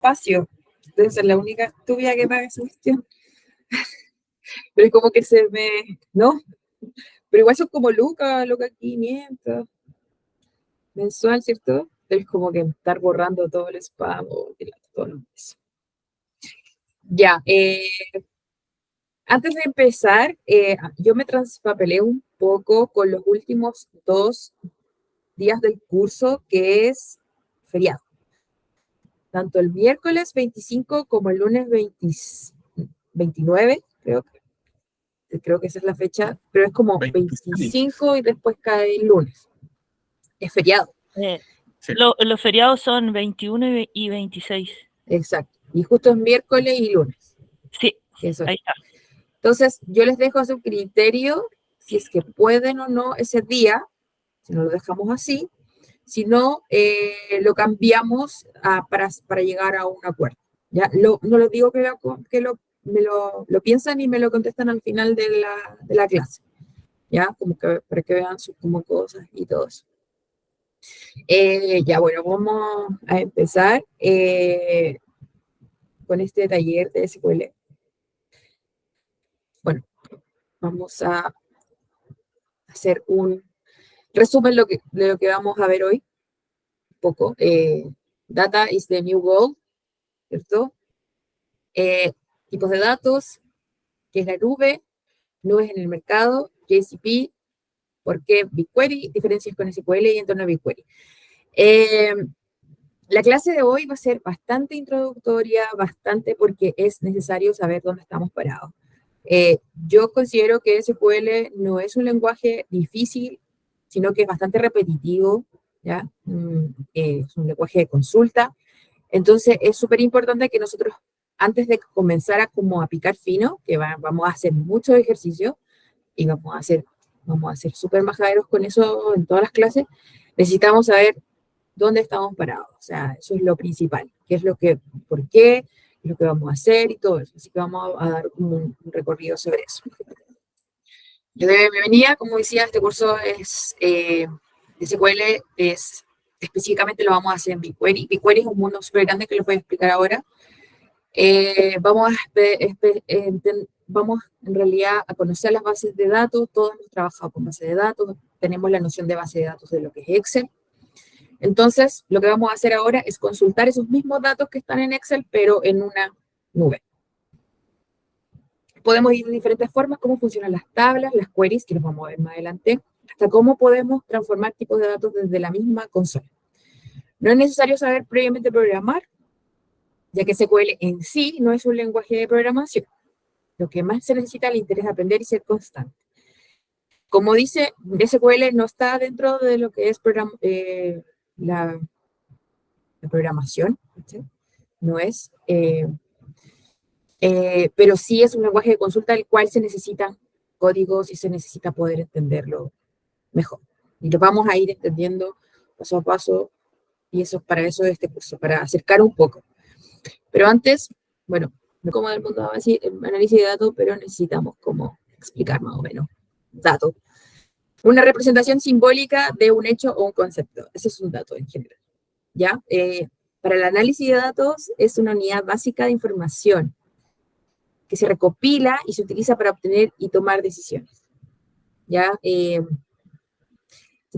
espacio. Entonces es la única estúpida que paga esa cuestión. Pero es como que se me... ¿No? Pero igual son como lucas 500 mensual, ¿cierto? Pero es como que estar borrando todo el spam o todo lo demás. Ya, antes de empezar, yo me traspapelé un poco con los últimos 2 días del curso, que es feriado. Tanto el miércoles 25 como el lunes 29, creo que esa es la fecha, pero es como 25 y después cae el lunes. Es feriado. Sí. Los feriados son 21 y 26. Exacto. Y justo es miércoles y lunes. Sí, eso ahí está. Entonces, yo les dejo a su criterio si es que pueden o no ese día, si no lo dejamos así, si no, lo cambiamos para llegar a un acuerdo. ¿Ya? No lo digo que me lo piensan y me lo contestan al final de la clase, ¿ya? Como que para que vean sus como cosas y todo eso. Ya, bueno, vamos a empezar con este taller de SQL. Bueno, vamos a hacer un resumen de lo que vamos a ver hoy. Un poco. Data is the new gold, ¿cierto? Tipos de datos, qué es la nube, nubes en el mercado, JCP, por qué BigQuery, diferencias con SQL y entorno a BigQuery. La clase de hoy va a ser bastante introductoria, bastante porque es necesario saber dónde estamos parados. Yo considero que SQL no es un lenguaje difícil, sino que es bastante repetitivo, ¿ya? Es un lenguaje de consulta. Entonces, es súper importante que nosotros, antes de comenzar a picar fino, que vamos a hacer muchos ejercicios y vamos a ser súper majaderos con eso en todas las clases, necesitamos saber dónde estamos parados. O sea, eso es lo principal. ¿Por qué? ¿Qué es lo que vamos a hacer y todo eso? Así que vamos a dar un recorrido sobre eso. Yo de bienvenida, como decía, este curso es SQL, específicamente lo vamos a hacer en BigQuery. BigQuery es un mundo súper grande que les voy a explicar ahora. Vamos en realidad a conocer las bases de datos. Todos hemos trabajado con bases de datos, tenemos la noción de base de datos de lo que es Excel. Entonces, lo que vamos a hacer ahora es consultar esos mismos datos que están en Excel, pero en una nube. Podemos ir de diferentes formas, cómo funcionan las tablas, las queries, que los vamos a ver más adelante, hasta cómo podemos transformar tipos de datos desde la misma consola. No es necesario saber previamente programar, ya que SQL en sí no es un lenguaje de programación. Lo que más se necesita es el interés de aprender y ser constante. Como dice, SQL no está dentro de lo que es la programación, ¿sí? No es, pero sí es un lenguaje de consulta el cual se necesitan códigos y se necesita poder entenderlo mejor. Y lo vamos a ir entendiendo paso a paso, y para eso es este curso, para acercar un poco. Pero antes, bueno, no como del mundo análisis de datos, pero necesitamos como explicar más o menos datos. Una representación simbólica de un hecho o un concepto. Ese es un dato en general. ¿Ya? Para el análisis de datos es una unidad básica de información que se recopila y se utiliza para obtener y tomar decisiones. ¿Ya? Si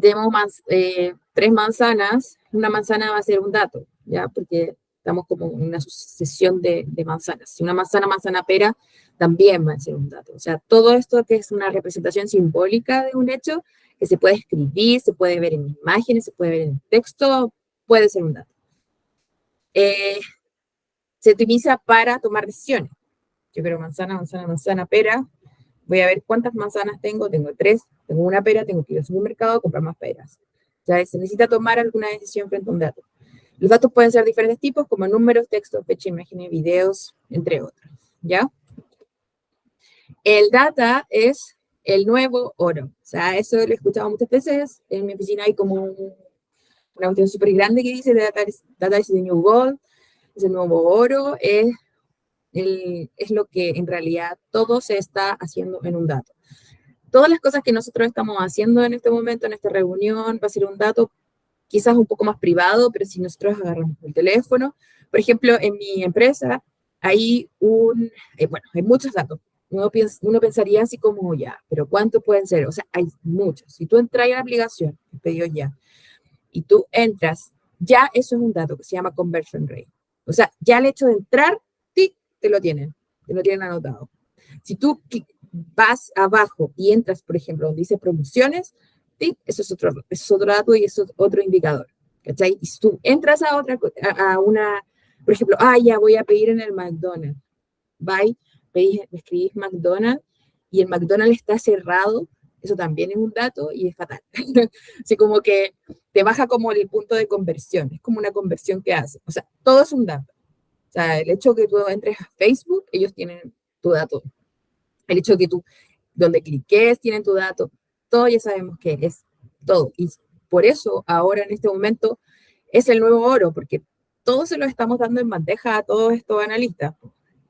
tenemos 3 manzanas, una manzana va a ser un dato, ¿ya? Porque estamos como en una sucesión de manzanas. Si una manzana, pera, también va a ser un dato. O sea, todo esto que es una representación simbólica de un hecho, que se puede escribir, se puede ver en imágenes, se puede ver en texto, puede ser un dato. Se utiliza para tomar decisiones. Yo quiero manzana, pera. Voy a ver cuántas manzanas tengo. Tengo 3, tengo una pera, tengo que ir al supermercado a comprar más peras. Ya se necesita tomar alguna decisión frente a un dato. Los datos pueden ser de diferentes tipos, como números, textos, fecha, imágenes, videos, entre otros. ¿Ya? El data es el nuevo oro. O sea, eso lo he escuchado muchas veces. En mi oficina hay como una cuestión súper grande que dice data is the new gold, es el nuevo oro, es lo que en realidad todo se está haciendo en un dato. Todas las cosas que nosotros estamos haciendo en este momento, en esta reunión, va a ser un dato quizás un poco más privado, pero si nosotros agarramos el teléfono, por ejemplo, en mi empresa hay bueno, hay muchos datos. Uno pensaría así como ya, pero ¿cuántos pueden ser? O sea, hay muchos. Si tú entras a la aplicación, pedidos ya, y tú entras, ya eso es un dato que se llama conversion rate. O sea, ya el hecho de entrar, ¡tic!, te lo tienen anotado. Si tú vas abajo y entras, por ejemplo, donde dice promociones, ¡tic!, eso es otro dato y eso es otro indicador. ¿Cachai? Y si tú entras a una, por ejemplo, ya voy a pedir en el McDonald's, escribís McDonald's y el McDonald's está cerrado, eso también es un dato y es fatal. Así como que te baja como el punto de conversión, es como una conversión que hace. O sea, todo es un dato. O sea, el hecho de que tú entres a Facebook, ellos tienen tu dato. El hecho de que tú, donde cliques, tienen tu dato. Todo ya sabemos que es todo. Y por eso ahora en este momento es el nuevo oro, porque todo se lo estamos dando en bandeja a todos estos analistas.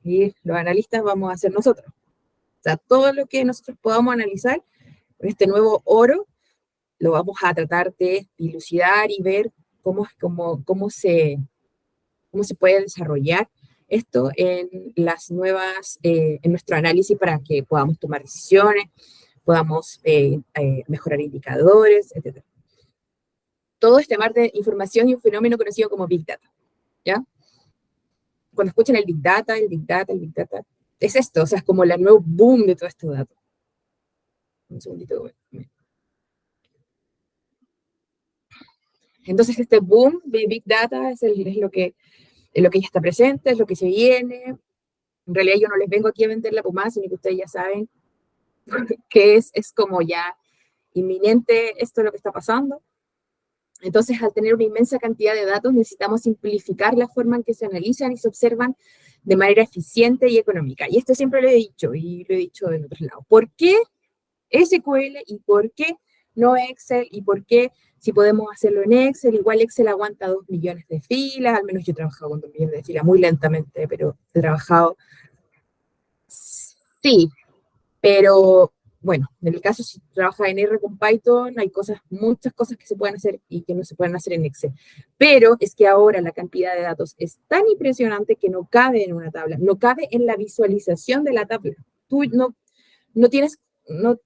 Y los analistas vamos a ser nosotros. O sea, todo lo que nosotros podamos analizar, este nuevo oro, lo vamos a tratar de dilucidar y ver cómo se puede desarrollar esto en en nuestro análisis para que podamos tomar decisiones, podamos mejorar indicadores, etc. Todo este mar de información y un fenómeno conocido como Big Data, ¿ya? Cuando escuchan el Big Data, es esto, o sea, es como el nuevo boom de todo este dato. Un segundito. Entonces, este boom de Big Data es lo que ya está presente, es lo que se viene. En realidad yo no les vengo aquí a vender la pomada, sino que ustedes ya saben que es como ya inminente esto es lo que está pasando. Entonces, al tener una inmensa cantidad de datos, necesitamos simplificar la forma en que se analizan y se observan de manera eficiente y económica. Y esto siempre lo he dicho, y lo he dicho en otros lados. ¿Por qué SQL y por qué no Excel? ¿Y por qué si podemos hacerlo en Excel? Igual Excel aguanta 2 millones de filas, al menos yo he trabajado con 2 millones de filas muy lentamente, pero he trabajado. Sí, pero bueno, en el caso si trabajas en R con Python, hay muchas cosas que se pueden hacer y que no se pueden hacer en Excel. Pero es que ahora la cantidad de datos es tan impresionante que no cabe en una tabla, no cabe en la visualización de la tabla. Tú no tienes, no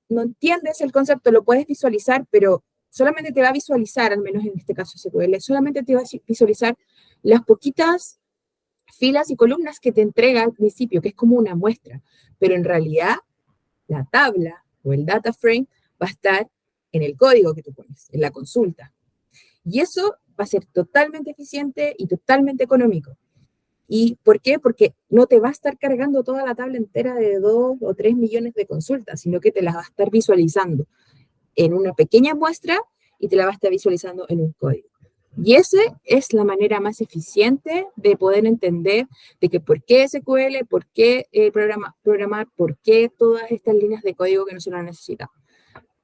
entiendes el concepto, lo puedes visualizar, pero solamente te va a visualizar, al menos en este caso SQL, solamente te va a visualizar las poquitas filas y columnas que te entrega al principio, que es como una muestra, pero en realidad la tabla o el data frame va a estar en el código que tú pones, en la consulta. Y eso va a ser totalmente eficiente y totalmente económico. ¿Y por qué? Porque no te va a estar cargando toda la tabla entera de 2 o 3 millones de consultas, sino que te las va a estar visualizando en una pequeña muestra y te la va a estar visualizando en un código. Y esa es la manera más eficiente de poder entender de que por qué SQL, por qué programar, por qué todas estas líneas de código que nosotros necesitamos.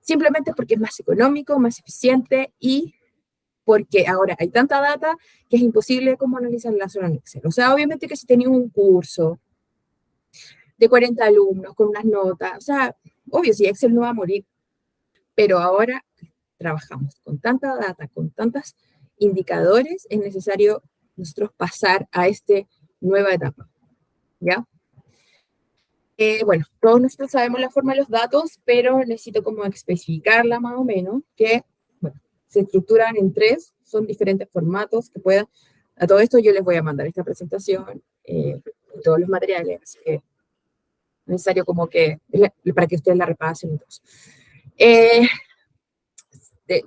Simplemente porque es más económico, más eficiente y porque ahora hay tanta data que es imposible como analizarla solo en Excel. O sea, obviamente que si tenía un curso de 40 alumnos con unas notas, o sea, obvio, si Excel no va a morir, pero ahora trabajamos con tanta data, con tantos indicadores, es necesario nosotros pasar a esta nueva etapa, ¿ya? Bueno, todos nosotros sabemos la forma de los datos, pero necesito como especificarla más o menos, que, bueno, se estructuran en 3, son diferentes formatos que puedan, a todo esto yo les voy a mandar esta presentación, todos los materiales, así que es necesario como que, para que ustedes la repasen y todo.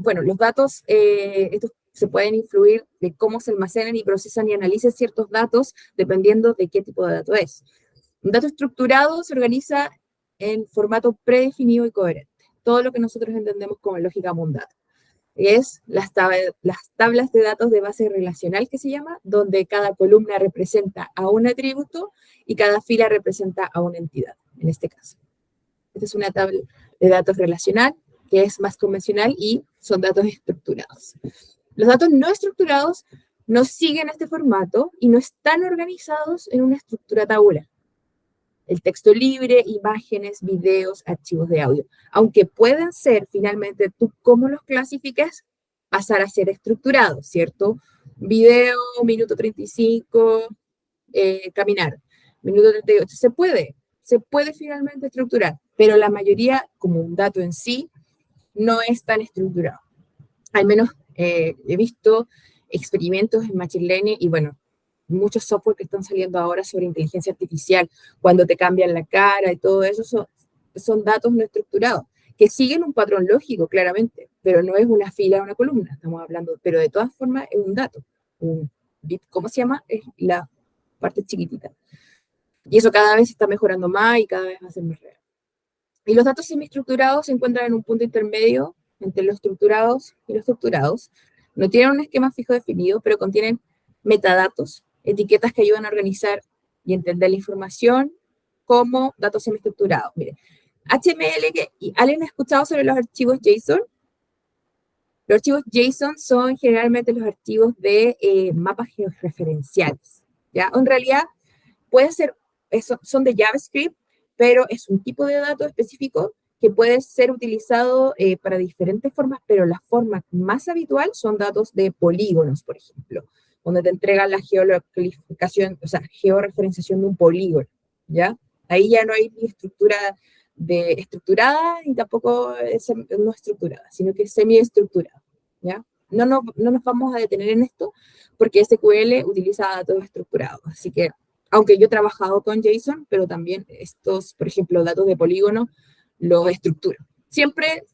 Bueno, los datos, estos se pueden influir de cómo se almacenan y procesan y analizan ciertos datos dependiendo de qué tipo de dato es. Un dato estructurado se organiza en formato predefinido y coherente. Todo lo que nosotros entendemos como lógica mundana. Es las tablas de datos de base relacional que se llama, donde cada columna representa a un atributo y cada fila representa a una entidad, en este caso. Esta es una tabla de datos relacional que es más convencional y son datos estructurados. Los datos no estructurados no siguen este formato y no están organizados en una estructura tabular. El texto libre, imágenes, videos, archivos de audio. Aunque pueden ser finalmente, tú cómo los clasificas, pasar a ser estructurado, ¿cierto? Video, minuto 35, caminar, minuto 38, se puede finalmente estructurar, pero la mayoría, como un dato en sí, no es tan estructurado. Al menos he visto experimentos en Machine Learning y bueno, muchos software que están saliendo ahora sobre inteligencia artificial, cuando te cambian la cara y todo eso, son datos no estructurados, que siguen un patrón lógico, claramente, pero no es una fila o una columna, estamos hablando, pero de todas formas es un dato, un bit, ¿cómo se llama? Es la parte chiquitita. Y eso cada vez está mejorando más y cada vez va a ser más real. Y los datos semiestructurados se encuentran en un punto intermedio entre los estructurados y los estructurados. No tienen un esquema fijo definido, pero contienen metadatos, etiquetas que ayudan a organizar y entender la información como datos semiestructurados. Miren, HTML, ¿alguien ha escuchado sobre los archivos JSON? Los archivos JSON son generalmente los archivos de mapas georreferenciales, ¿ya? En realidad, puede ser, son de JavaScript, pero es un tipo de dato específico que puede ser utilizado para diferentes formas, pero la forma más habitual son datos de polígonos, por ejemplo, donde te entregan la geolocalización, o sea, georreferenciación de un polígono, ¿ya? Ahí ya no hay ni estructura estructurada y tampoco no estructurada, sino que semiestructurada, ¿ya? No nos vamos a detener en esto porque SQL utiliza datos estructurados, así que aunque yo he trabajado con JSON, pero también estos, por ejemplo, datos de polígono, los estructuro. Siempre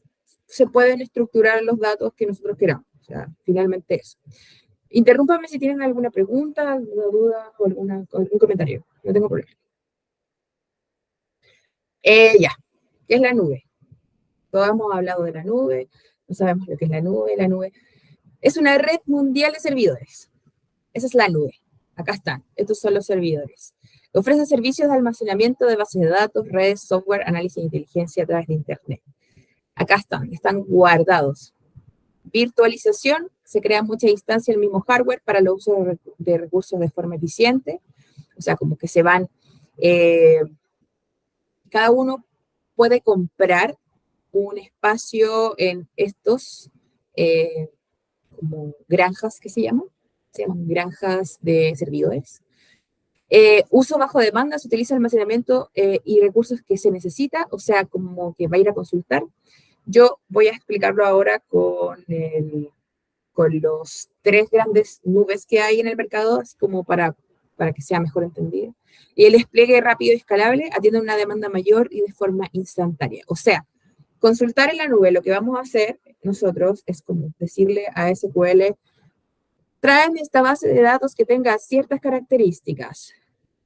se pueden estructurar los datos que nosotros queramos. O sea, finalmente eso. Interrúmpame si tienen alguna pregunta, alguna duda o algún comentario. No tengo problema. Ya, ¿qué es la nube? Todos hemos hablado de la nube, no sabemos lo que es la nube. La nube es una red mundial de servidores. Esa es la nube. Acá están, estos son los servidores. Ofrece servicios de almacenamiento de bases de datos, redes, software, análisis de inteligencia a través de Internet. Acá están guardados. Virtualización, se crean muchas instancias en el mismo hardware para el uso de recursos de forma eficiente. O sea, como que se van, cada uno puede comprar un espacio en estos como granjas que se llaman granjas de servidores. Uso bajo demanda, se utiliza almacenamiento y recursos que se necesita, o sea, como que va a ir a consultar. Yo voy a explicarlo ahora con los 3 grandes nubes que hay en el mercado, así como para que sea mejor entendido. Y el despliegue rápido y escalable atiende una demanda mayor y de forma instantánea. O sea, consultar en la nube, lo que vamos a hacer nosotros es como decirle a SQL, tráeme esta base de datos que tenga ciertas características.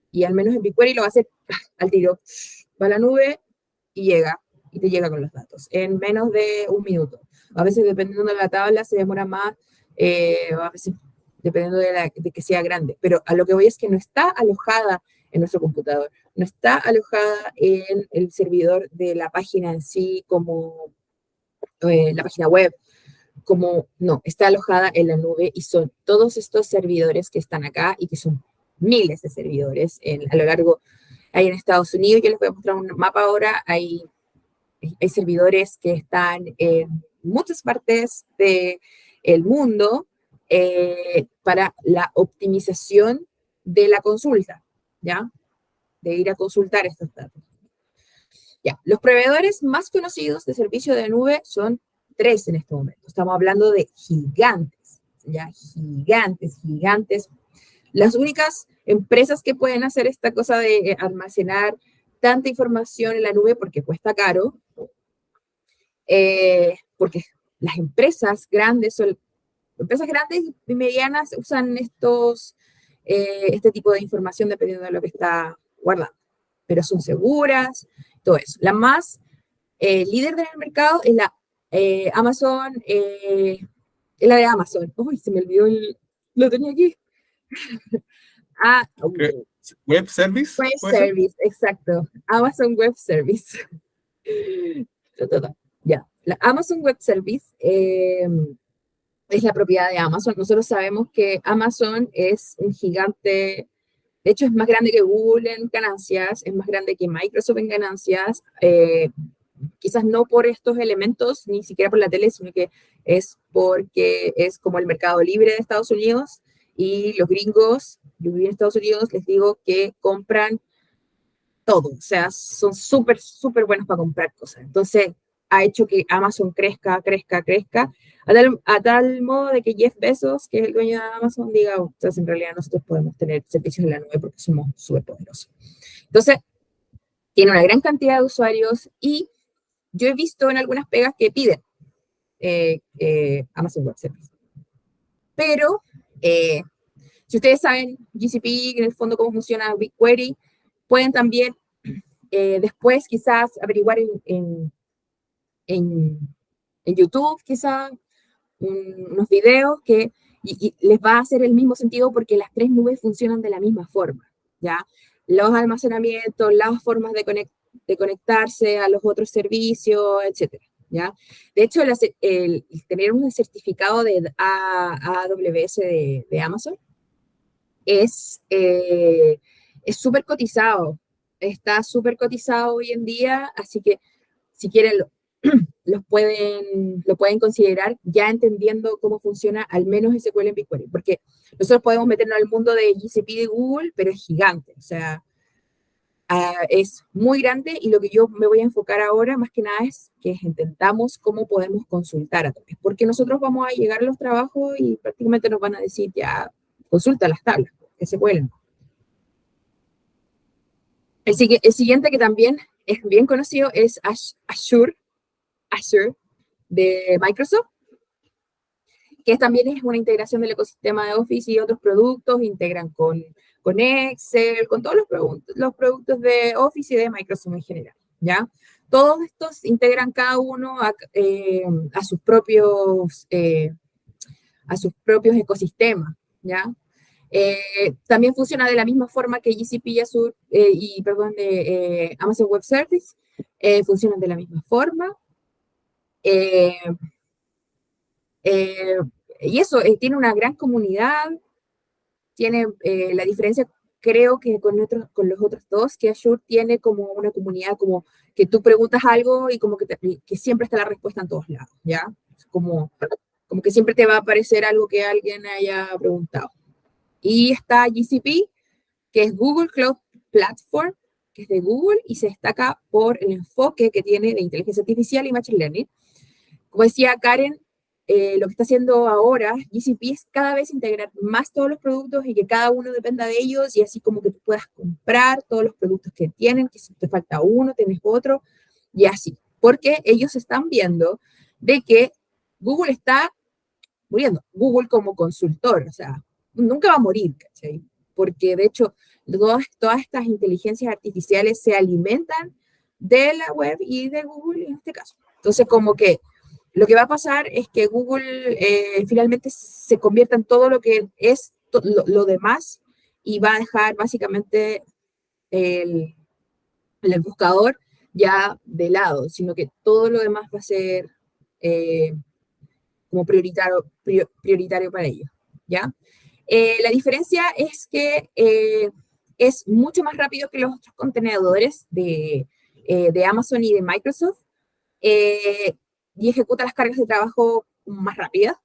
Y al menos en BigQuery lo va a hacer al tiro. Va a la nube y te llega con los datos en menos de un minuto. A veces, dependiendo de la tabla, se demora más, a veces, dependiendo de que sea grande. Pero a lo que voy es que no está alojada en nuestro computador, no está alojada en el servidor de la página en sí, como la página web, no, está alojada en la nube y son todos estos servidores que están acá y que son miles de servidores a lo largo, hay en Estados Unidos, yo les voy a mostrar un mapa ahora, hay servidores que están en muchas partes del mundo para la optimización de la consulta, ¿ya? De ir a consultar estos datos. Ya, los proveedores más conocidos de servicio de nube son 3 en este momento. Estamos hablando de gigantes, ya, gigantes. Las únicas empresas que pueden hacer esta cosa de almacenar tanta información en la nube porque cuesta caro, porque las empresas grandes y medianas usan este tipo de información dependiendo de lo que está guardado, pero son seguras, todo eso. La más líder del mercado es la Amazon, es la de Amazon. Uy, se me olvidó lo tenía aquí. Web Service. Web Service, exacto. Amazon Web Service. Ya. La Amazon Web Service es la propiedad de Amazon. Nosotros sabemos que Amazon es un gigante, de hecho es más grande que Google en ganancias, es más grande que Microsoft en ganancias, quizás no por estos elementos, ni siquiera por la tele, sino que es porque es como el mercado libre de Estados Unidos y los gringos, yo viví en Estados Unidos, les digo que compran todo, o sea, son súper, súper buenos para comprar cosas. Entonces, ha hecho que Amazon crezca, a tal modo de que Jeff Bezos, que es el dueño de Amazon, diga, entonces en realidad nosotros podemos tener servicios en la nube porque somos súper poderosos. Entonces, tiene una gran cantidad de usuarios y yo he visto en algunas pegas que piden Amazon Web Service. Pero, si ustedes saben GCP, en el fondo cómo funciona BigQuery, pueden también después quizás averiguar en YouTube, quizás unos videos y les va a hacer el mismo sentido porque las tres nubes funcionan de la misma forma, ¿ya? Los almacenamientos, las formas de conectarse a los otros servicios, etcétera, ¿ya? De hecho, el tener un certificado de AWS de Amazon es súper cotizado, está súper cotizado hoy en día, así que si quieren lo pueden considerar ya entendiendo cómo funciona al menos SQL en BigQuery, porque nosotros podemos meternos al mundo de GCP de Google, pero es gigante, o sea, es muy grande y lo que yo me voy a enfocar ahora más que nada es que intentamos cómo podemos consultar a través, porque nosotros vamos a llegar a los trabajos y prácticamente nos van a decir ya, consulta las tablas, SQL. El siguiente que también es bien conocido es Azure de Microsoft, que también es una integración del ecosistema de Office y otros productos, integran con Excel, con todos los productos de Office y de Microsoft en general, ¿ya? Todos estos integran cada uno a sus propios ecosistemas, ¿ya? También funciona de la misma forma que GCP y Azure, Amazon Web Service, funcionan de la misma forma. Y eso, tiene una gran comunidad, tiene la diferencia, creo que con los otros dos, que Azure tiene como una comunidad como que tú preguntas algo y como que siempre está la respuesta en todos lados, ¿ya? Como que siempre te va a aparecer algo que alguien haya preguntado. Y está GCP, que es Google Cloud Platform, que es de Google y se destaca por el enfoque que tiene de inteligencia artificial y machine learning. Como decía Karen, lo que está haciendo ahora GCP es cada vez integrar más todos los productos y que cada uno dependa de ellos y así como que tú puedas comprar todos los productos que tienen, que si te falta uno, tienes otro y así. Porque ellos están viendo de que Google está muriendo. Google como consultor, o sea, nunca va a morir, ¿cachai? Porque de hecho todas estas inteligencias artificiales se alimentan de la web y de Google en este caso. Entonces como que lo que va a pasar es que Google finalmente se convierta en todo lo que es lo demás y va a dejar básicamente el buscador ya de lado, sino que todo lo demás va a ser como prioritario para ellos, ¿ya? La diferencia es que es mucho más rápido que los otros contenedores de Amazon y de Microsoft, y ejecuta las cargas de trabajo más rápidas,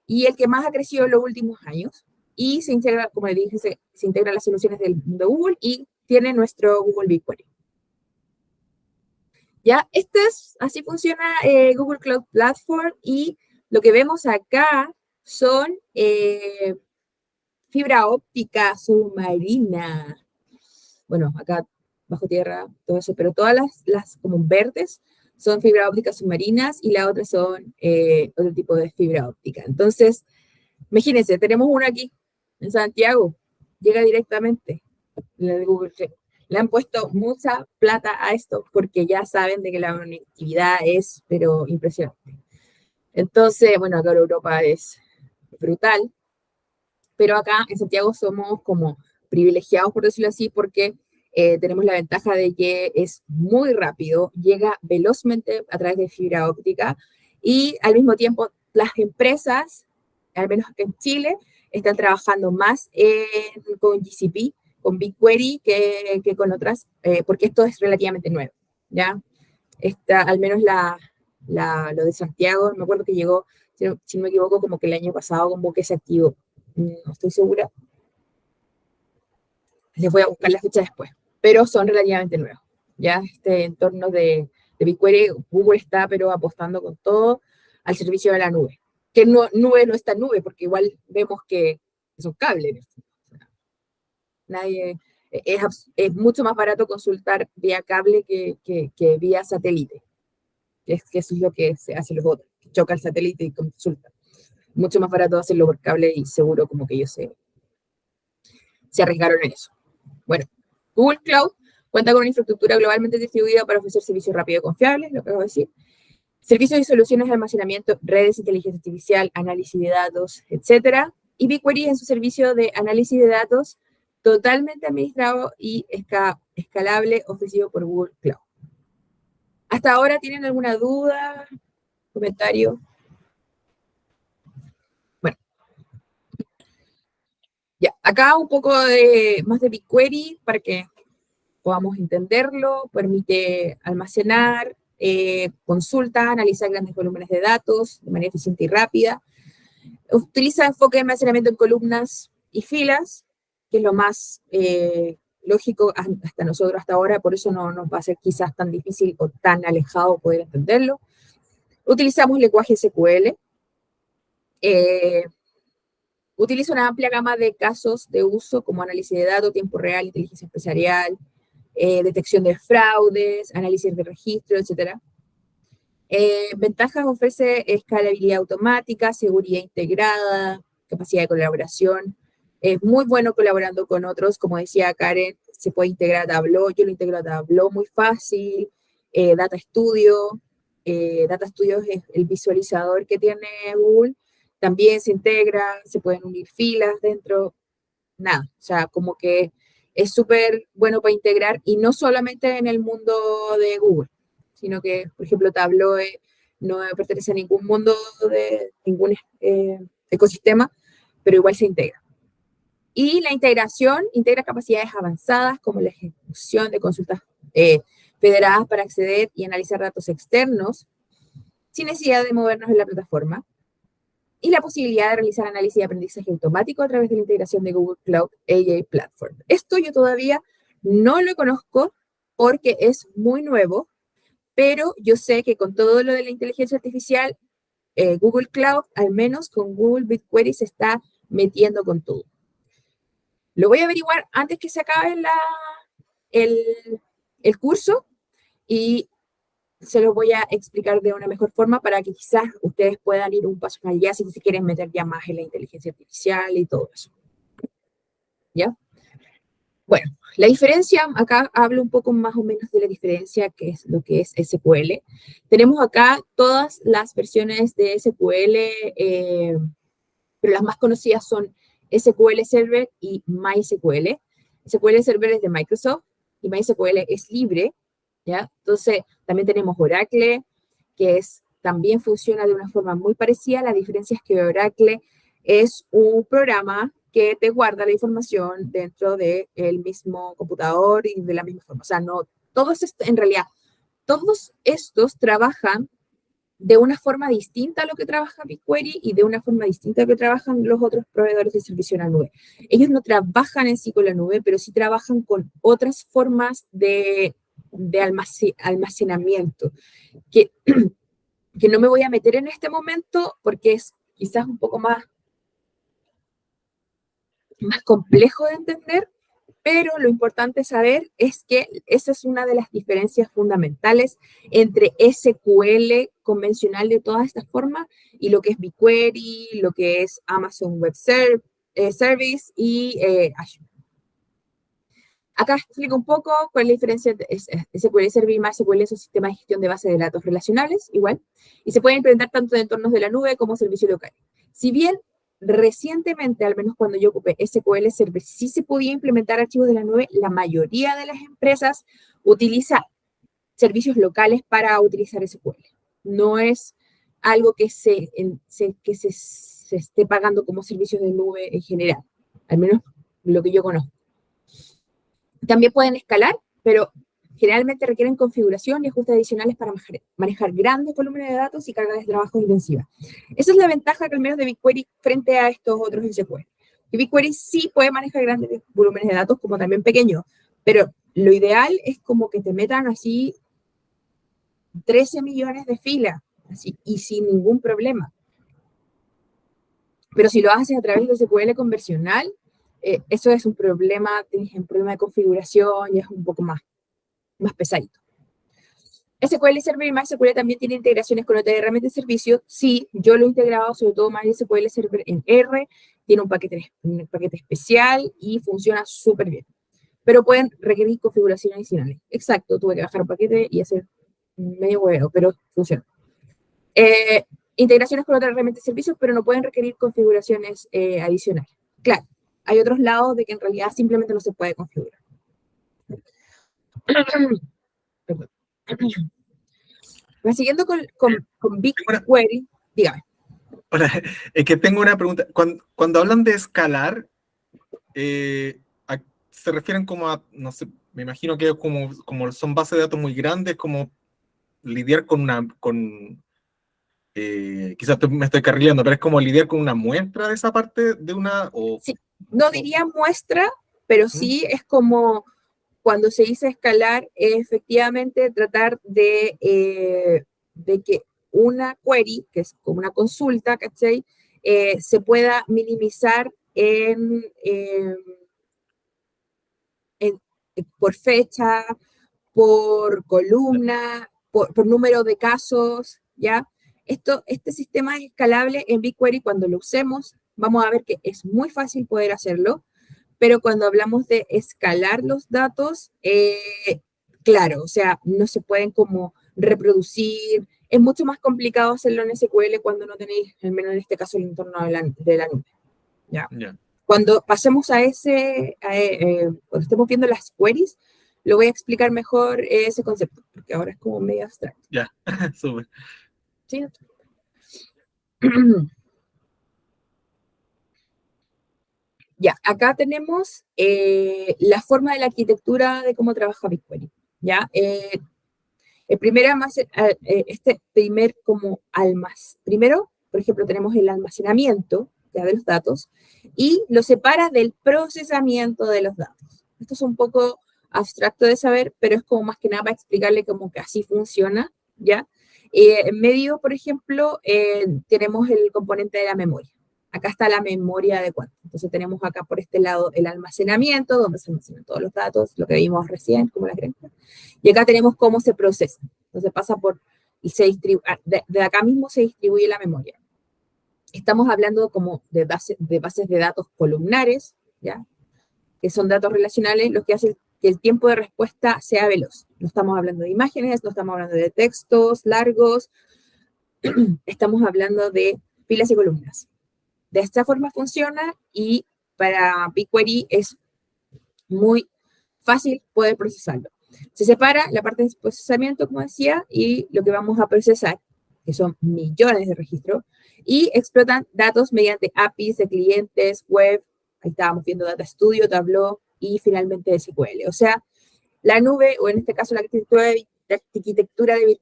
y el que más ha crecido en los últimos años, y se integra, como le dije, se integra las soluciones de Google y tiene nuestro Google BigQuery. Ya, así funciona Google Cloud Platform, y lo que vemos acá son fibra óptica submarina. Bueno, acá bajo tierra, todo eso, pero todas las como verdes son fibra óptica submarinas y la otra son otro tipo de fibra óptica. Entonces, imagínense, tenemos una aquí en Santiago, llega directamente de Google. Le han puesto mucha plata a esto porque ya saben de que la conectividad es, pero impresionante. Entonces, bueno, acá en Europa es brutal, pero acá en Santiago somos como privilegiados, por decirlo así, porque tenemos la ventaja de que es muy rápido, llega velozmente a través de fibra óptica y al mismo tiempo las empresas, al menos acá en Chile, están trabajando más con GCP, con BigQuery que con otras, porque esto es relativamente nuevo, ¿ya? Está, al menos lo de Santiago, me acuerdo que llegó, si no me equivoco, como que el año pasado como que se activó. No estoy segura. Les voy a buscar la fecha después, pero son relativamente nuevos. Ya este entorno de BigQuery, Google está pero apostando con todo al servicio de la nube. Que nube no está nube, porque igual vemos que son cables. Nadie, es mucho más barato consultar vía cable que vía satélite. Que eso es lo que se hace los otros. Choca el satélite y consulta. Mucho más barato hacerlo por cable y seguro como que ellos se arriesgaron en eso. Bueno, Google Cloud cuenta con una infraestructura globalmente distribuida para ofrecer servicios rápidos y confiables, lo que acabo de decir. Servicios y soluciones de almacenamiento, redes, inteligencia artificial, análisis de datos, etc. Y BigQuery es su servicio de análisis de datos totalmente administrado y escalable ofrecido por Google Cloud. ¿Hasta ahora tienen alguna duda, comentario? Bueno. Ya, acá un poco más de BigQuery para que podamos entenderlo. Permite almacenar, consulta, analizar grandes volúmenes de datos de manera eficiente y rápida. Utiliza enfoque de almacenamiento en columnas y filas, que es lo más lógico hasta nosotros hasta ahora, por eso no nos va a ser quizás tan difícil o tan alejado poder entenderlo. Utilizamos lenguaje SQL. Utiliza una amplia gama de casos de uso como análisis de datos, tiempo real, inteligencia empresarial, detección de fraudes, análisis de registro, etc. Ventajas: ofrece escalabilidad automática, seguridad integrada, capacidad de colaboración. Es muy bueno colaborando con otros, como decía Karen, se puede integrar a Tableau, yo lo integro a Tableau muy fácil. Data Studio es el visualizador que tiene Google, también se integra, se pueden unir filas dentro, nada, o sea, como que es súper bueno para integrar, y no solamente en el mundo de Google, sino que, por ejemplo, Tableau no pertenece a ningún mundo de ningún ecosistema, pero igual se integra. Y la integración integra capacidades avanzadas como la ejecución de consultas federadas para acceder y analizar datos externos sin necesidad de movernos en la plataforma, y la posibilidad de realizar análisis y aprendizaje automático a través de la integración de Google Cloud AI Platform. Esto yo todavía no lo conozco porque es muy nuevo, pero yo sé que con todo lo de la inteligencia artificial, Google Cloud, al menos con Google BigQuery, se está metiendo con todo. Lo voy a averiguar antes que se acabe el curso y se los voy a explicar de una mejor forma para que quizás ustedes puedan ir un paso más allá si se quieren meter ya más en la inteligencia artificial y todo eso. ¿Ya? Bueno, la diferencia, acá hablo un poco más o menos de la diferencia que es lo que es SQL. Tenemos acá todas las versiones de SQL, pero las más conocidas son SQL Server y MySQL. SQL Server es de Microsoft y MySQL es libre, ¿ya? Entonces, también tenemos Oracle, que también funciona de una forma muy parecida. La diferencia es que Oracle es un programa que te guarda la información dentro del mismo computador y de la misma forma. O sea, no, en realidad, todos estos trabajan de una forma distinta a lo que trabaja BigQuery y de una forma distinta a lo que trabajan los otros proveedores de servicio en la nube. Ellos no trabajan en sí con la nube, pero sí trabajan con otras formas de almacenamiento, que no me voy a meter en este momento porque es quizás un poco más complejo de entender, pero lo importante saber es que esa es una de las diferencias fundamentales entre SQL convencional de todas estas formas y lo que es BigQuery, lo que es Amazon Web Service y Azure. Acá explico un poco cuál es la diferencia entre SQL Server y MySQL. Es un sistema de gestión de bases de datos relacionales, igual, y se puede implementar tanto en entornos de la nube como servicio local. Si bien recientemente, al menos cuando yo ocupé SQL Server, sí se podía implementar archivos de la nube, la mayoría de las empresas utiliza servicios locales para utilizar SQL. No es algo que se esté pagando como servicios de nube en general, al menos lo que yo conozco. También pueden escalar, pero Generalmente requieren configuración y ajustes adicionales para manejar grandes volúmenes de datos y cargas de trabajo intensivas. Esa es la ventaja que al menos de BigQuery frente a estos otros SQL. Que BigQuery sí puede manejar grandes volúmenes de datos como también pequeños, pero lo ideal es como que te metan así 13 millones de filas así, y sin ningún problema. Pero si lo haces a través de SQL conversional, eso es un problema, tienes un problema de configuración y es un poco más pesadito. SQL Server y MySQL también tiene integraciones con otras herramientas de servicio. Sí, yo lo he integrado, sobre todo MySQL Server en R, tiene un paquete especial y funciona súper bien. Pero pueden requerir configuraciones adicionales. Exacto, tuve que bajar un paquete y hacer medio huevo, pero funciona. Integraciones con otras herramientas de servicios, pero no pueden requerir configuraciones adicionales. Claro, hay otros lados de que en realidad simplemente no se puede configurar. Siguiendo con BigQuery, dígame. Hola, es que tengo una pregunta. Cuando hablan de escalar, ¿se refieren como a, no sé, me imagino que como son bases de datos muy grandes, como lidiar quizás me estoy carrileando, pero es como lidiar con una muestra de esa parte de una... Sí, no diría muestra, pero sí es como cuando se dice escalar, efectivamente tratar de que una query, que es como una consulta, ¿cachai? Se pueda minimizar por fecha, por columna, por número de casos, ¿ya? Este sistema es escalable en BigQuery. Cuando lo usemos, vamos a ver que es muy fácil poder hacerlo, pero cuando hablamos de escalar los datos, claro, o sea, no se pueden como reproducir, es mucho más complicado hacerlo en SQL cuando no tenéis, al menos en este caso, el entorno de la nube, ¿ya? Yeah. Cuando pasemos cuando estemos viendo las queries, lo voy a explicar mejor ese concepto, porque ahora es como medio abstracto. Ya, súper. ¿Sí? Ya, acá tenemos la forma de la arquitectura de cómo trabaja BigQuery. ¿Ya? Primero, por ejemplo, tenemos el almacenamiento ya, de los datos y lo separa del procesamiento de los datos. Esto es un poco abstracto de saber, pero es como más que nada para explicarle cómo que así funciona, ¿ya? En medio, por ejemplo, tenemos el componente de la memoria. Acá está la memoria de cuánto. Entonces tenemos acá por este lado el almacenamiento, donde se almacenan todos los datos, lo que vimos recién, como las granjas. Y acá tenemos cómo se procesa. Entonces pasa por, y se distribuye, de acá mismo se distribuye la memoria. Estamos hablando como de bases de datos columnares, ¿ya? Que son datos relacionales, lo que hace que el tiempo de respuesta sea veloz. No estamos hablando de imágenes, no estamos hablando de textos largos, estamos hablando de filas y columnas. De esta forma funciona y para BigQuery es muy fácil poder procesarlo. Se separa la parte de procesamiento, como decía, y lo que vamos a procesar, que son millones de registros, y explotan datos mediante APIs de clientes, web, ahí estábamos viendo Data Studio, Tableau y finalmente SQL. O sea, la nube, o en este caso la arquitectura de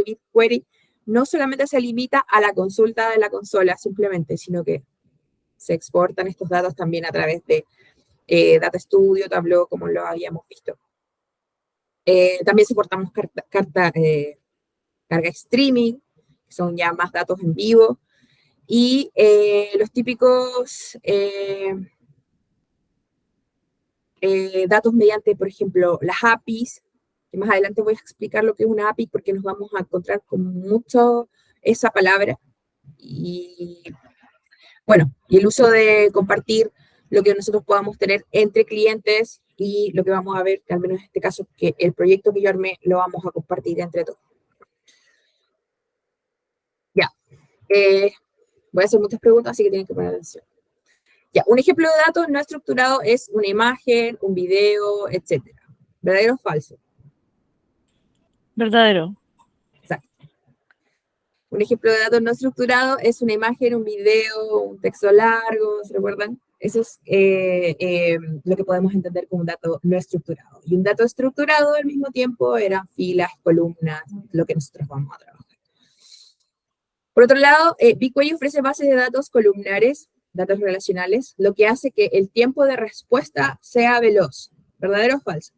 BigQuery, no solamente se limita a la consulta de la consola simplemente, sino que se exportan estos datos también a través de Data Studio, Tableau, como lo habíamos visto. También soportamos carga streaming, que son ya más datos en vivo, y los típicos datos mediante, por ejemplo, las APIs, que más adelante voy a explicar lo que es una API porque nos vamos a encontrar con mucho esa palabra. Y bueno, y el uso de compartir lo que nosotros podamos tener entre clientes y lo que vamos a ver, que al menos en este caso, que el proyecto que yo armé lo vamos a compartir entre todos. Ya. Voy a hacer muchas preguntas, así que tienen que poner atención. Ya, un ejemplo de datos no estructurado es una imagen, un video, etc. ¿Verdadero o falso? Verdadero. Exacto. Un ejemplo de datos no estructurado es una imagen, un video, un texto largo, ¿se recuerdan? Eso es lo que podemos entender como un dato no estructurado. Y un dato estructurado al mismo tiempo eran filas, columnas, lo que nosotros vamos a trabajar. Por otro lado, BigQuery ofrece bases de datos columnares, datos relacionales, lo que hace que el tiempo de respuesta sea veloz. ¿Verdadero o falso?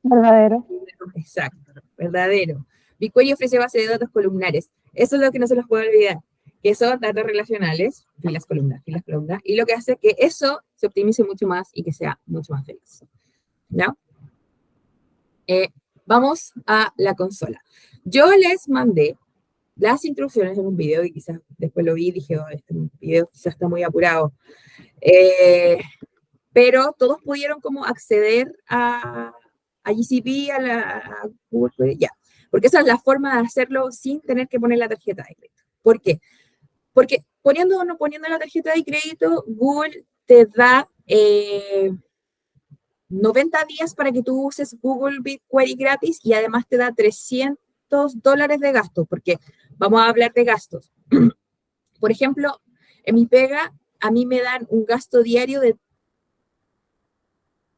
Verdadero. Exacto, verdadero. BigQuery ofrece bases de datos columnares. Eso es lo que no se nos puede olvidar, que son datos relacionales, filas, columnas, y lo que hace que eso se optimice mucho más y que sea mucho más veloz. ¿Ya? Vamos a la consola. Yo les mandé las instrucciones en un video y quizás después lo vi y dije, oh, este video quizás está muy apurado. Pero todos pudieron como acceder a GCP, a Google Query, ya. Porque esa es la forma de hacerlo sin tener que poner la tarjeta de crédito. ¿Por qué? Porque poniendo o no poniendo la tarjeta de crédito, Google te da 90 días para que tú uses Google BigQuery gratis y además te da $300 de gasto, porque vamos a hablar de gastos. Por ejemplo, en mi pega, a mí me dan un gasto diario de,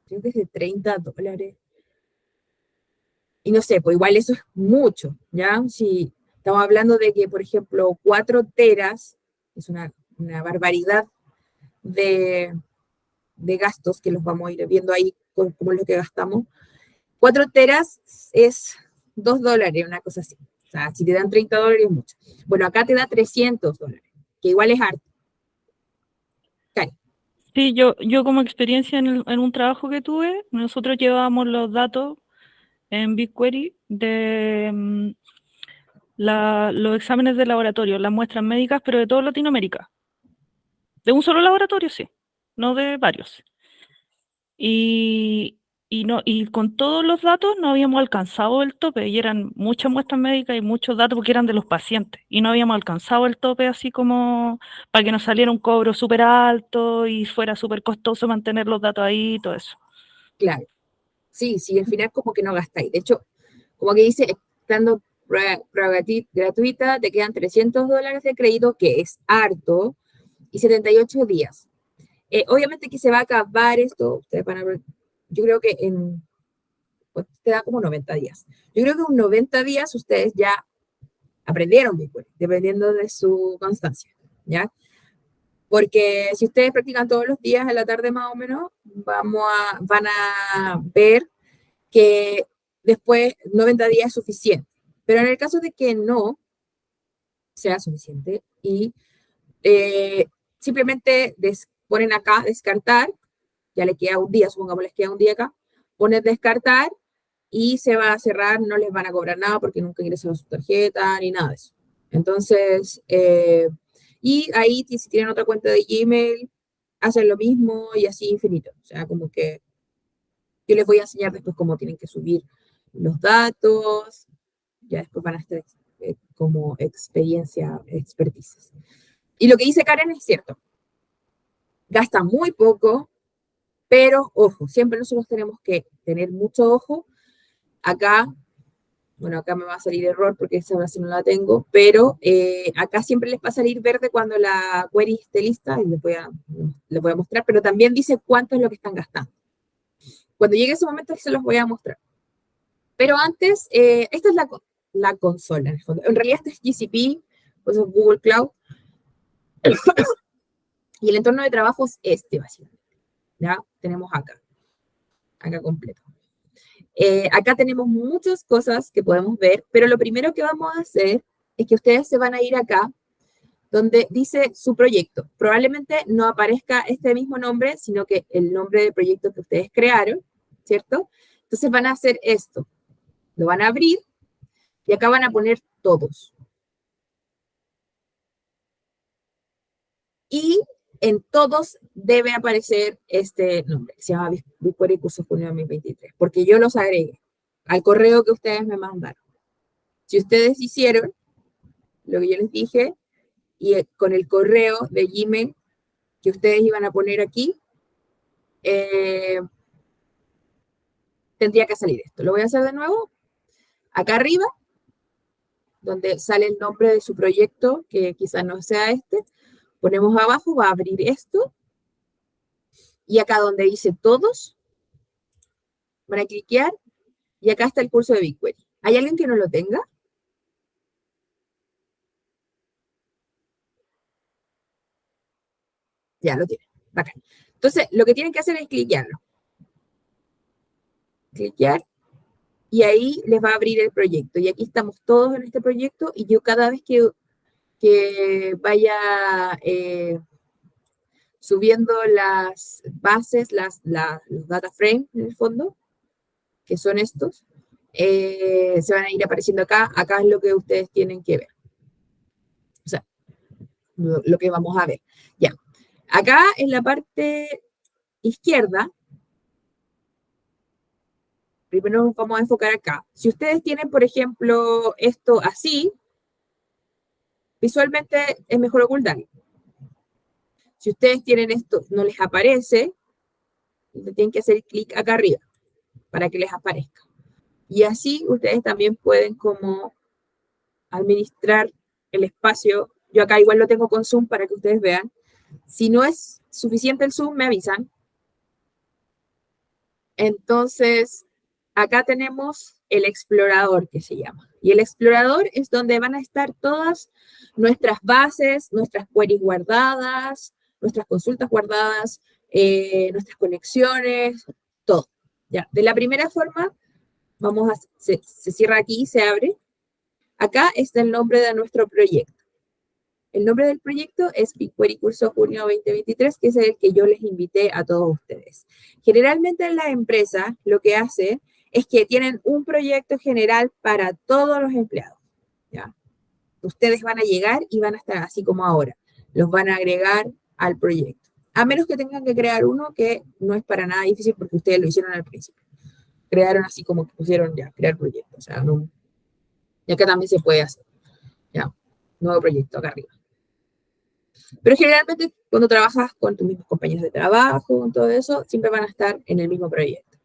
creo que es de $30. Y no sé, pues igual eso es mucho, ¿ya? Si estamos hablando de que, por ejemplo, 4 teras, es una barbaridad de gastos que los vamos a ir viendo ahí, como es lo que gastamos. 4 teras es $2, una cosa así. O sea, si te dan $30 es mucho. Bueno, acá te da $300, que igual es harto. Cari. Sí, yo como experiencia en un trabajo que tuve, nosotros llevábamos los datos en BigQuery de los exámenes de laboratorio, las muestras médicas, pero de toda Latinoamérica. De un solo laboratorio, sí, no de varios. Y con todos los datos no habíamos alcanzado el tope, y eran muchas muestras médicas y muchos datos porque eran de los pacientes, y no habíamos alcanzado el tope así como para que nos saliera un cobro súper alto y fuera súper costoso mantener los datos ahí y todo eso. Claro. Sí, al final como que no gastáis. De hecho, como que dice, estando prueba gratuita, te quedan $300 de crédito, que es harto, y 78 días. Obviamente que se va a acabar esto, ustedes van a ver, yo creo que pues, te da como 90 días. Yo creo que en 90 días ustedes ya aprendieron BigQuery, dependiendo de su constancia, ¿ya? Porque si ustedes practican todos los días en la tarde más o menos, van a ver que después 90 días es suficiente. Pero en el caso de que no sea suficiente y simplemente ponen acá descartar, ya le queda un día, supongamos les queda un día acá, ponen descartar y se va a cerrar, no les van a cobrar nada porque nunca ingresaron su tarjeta ni nada de eso. Entonces, y ahí si tienen otra cuenta de Gmail, hacen lo mismo y así infinito. O sea, como que yo les voy a enseñar después cómo tienen que subir los datos, ya después van a estar como expertices. Y lo que dice Karen es cierto, gasta muy poco, pero ojo, siempre nosotros tenemos que tener mucho ojo. Acá, bueno, acá me va a salir error porque esa base no la tengo, pero acá siempre les va a salir verde cuando la query esté lista y les voy a mostrar, pero también dice cuánto es lo que están gastando. Cuando llegue ese momento se los voy a mostrar. Pero antes, esta es la consola en el fondo. En realidad este es GCP, pues es Google Cloud. Y el entorno de trabajo es este, básicamente. ¿Ya? Tenemos acá completo. Acá tenemos muchas cosas que podemos ver, pero lo primero que vamos a hacer es que ustedes se van a ir acá, donde dice su proyecto. Probablemente no aparezca este mismo nombre, sino que el nombre del proyecto que ustedes crearon, ¿cierto? Entonces van a hacer esto. Lo van a abrir y acá van a poner todos. Y en todos debe aparecer este nombre, que se llama BigQuery Curso Junio 2023, porque yo los agregué al correo que ustedes me mandaron. Si ustedes hicieron lo que yo les dije, y con el correo de Gmail que ustedes iban a poner aquí, tendría que salir esto. Lo voy a hacer de nuevo. Acá arriba, donde sale el nombre de su proyecto, que quizás no sea este, ponemos abajo, va a abrir esto. Y acá donde dice todos, van a cliquear y acá está el curso de BigQuery. ¿Hay alguien que no lo tenga? Ya lo tiene. Bacán. Entonces, lo que tienen que hacer es cliquearlo. Cliquear y ahí les va a abrir el proyecto. Y aquí estamos todos en este proyecto y yo cada vez que vaya subiendo las bases, los data frames en el fondo, que son estos, se van a ir apareciendo acá. Acá es lo que ustedes tienen que ver. O sea, lo que vamos a ver. Ya. Acá en la parte izquierda, primero nos vamos a enfocar acá. Si ustedes tienen, por ejemplo, esto así, visualmente es mejor ocultarlo. Si ustedes tienen esto, no les aparece, tienen que hacer clic acá arriba para que les aparezca. Y así ustedes también pueden como administrar el espacio. Yo acá igual lo tengo con zoom para que ustedes vean. Si no es suficiente el zoom, me avisan. Entonces, acá tenemos el explorador que se llama. Y el explorador es donde van a estar todas nuestras bases, nuestras queries guardadas, nuestras consultas guardadas, nuestras conexiones, todo. Ya, de la primera forma, se cierra aquí, se abre. Acá está el nombre de nuestro proyecto. El nombre del proyecto es BigQuery Curso Junio 2023, que es el que yo les invité a todos ustedes. Generalmente en la empresa lo que hace es que tienen un proyecto general para todos los empleados. ¿Ya? Ustedes van a llegar y van a estar así como ahora. Los van a agregar al proyecto. A menos que tengan que crear uno que no es para nada difícil porque ustedes lo hicieron al principio. Crearon así como que pusieron ya, crear proyecto. O sea, no, y acá también se puede hacer. Ya, nuevo proyecto acá arriba. Pero generalmente cuando trabajas con tus mismos compañeros de trabajo, con todo eso, siempre van a estar en el mismo proyecto.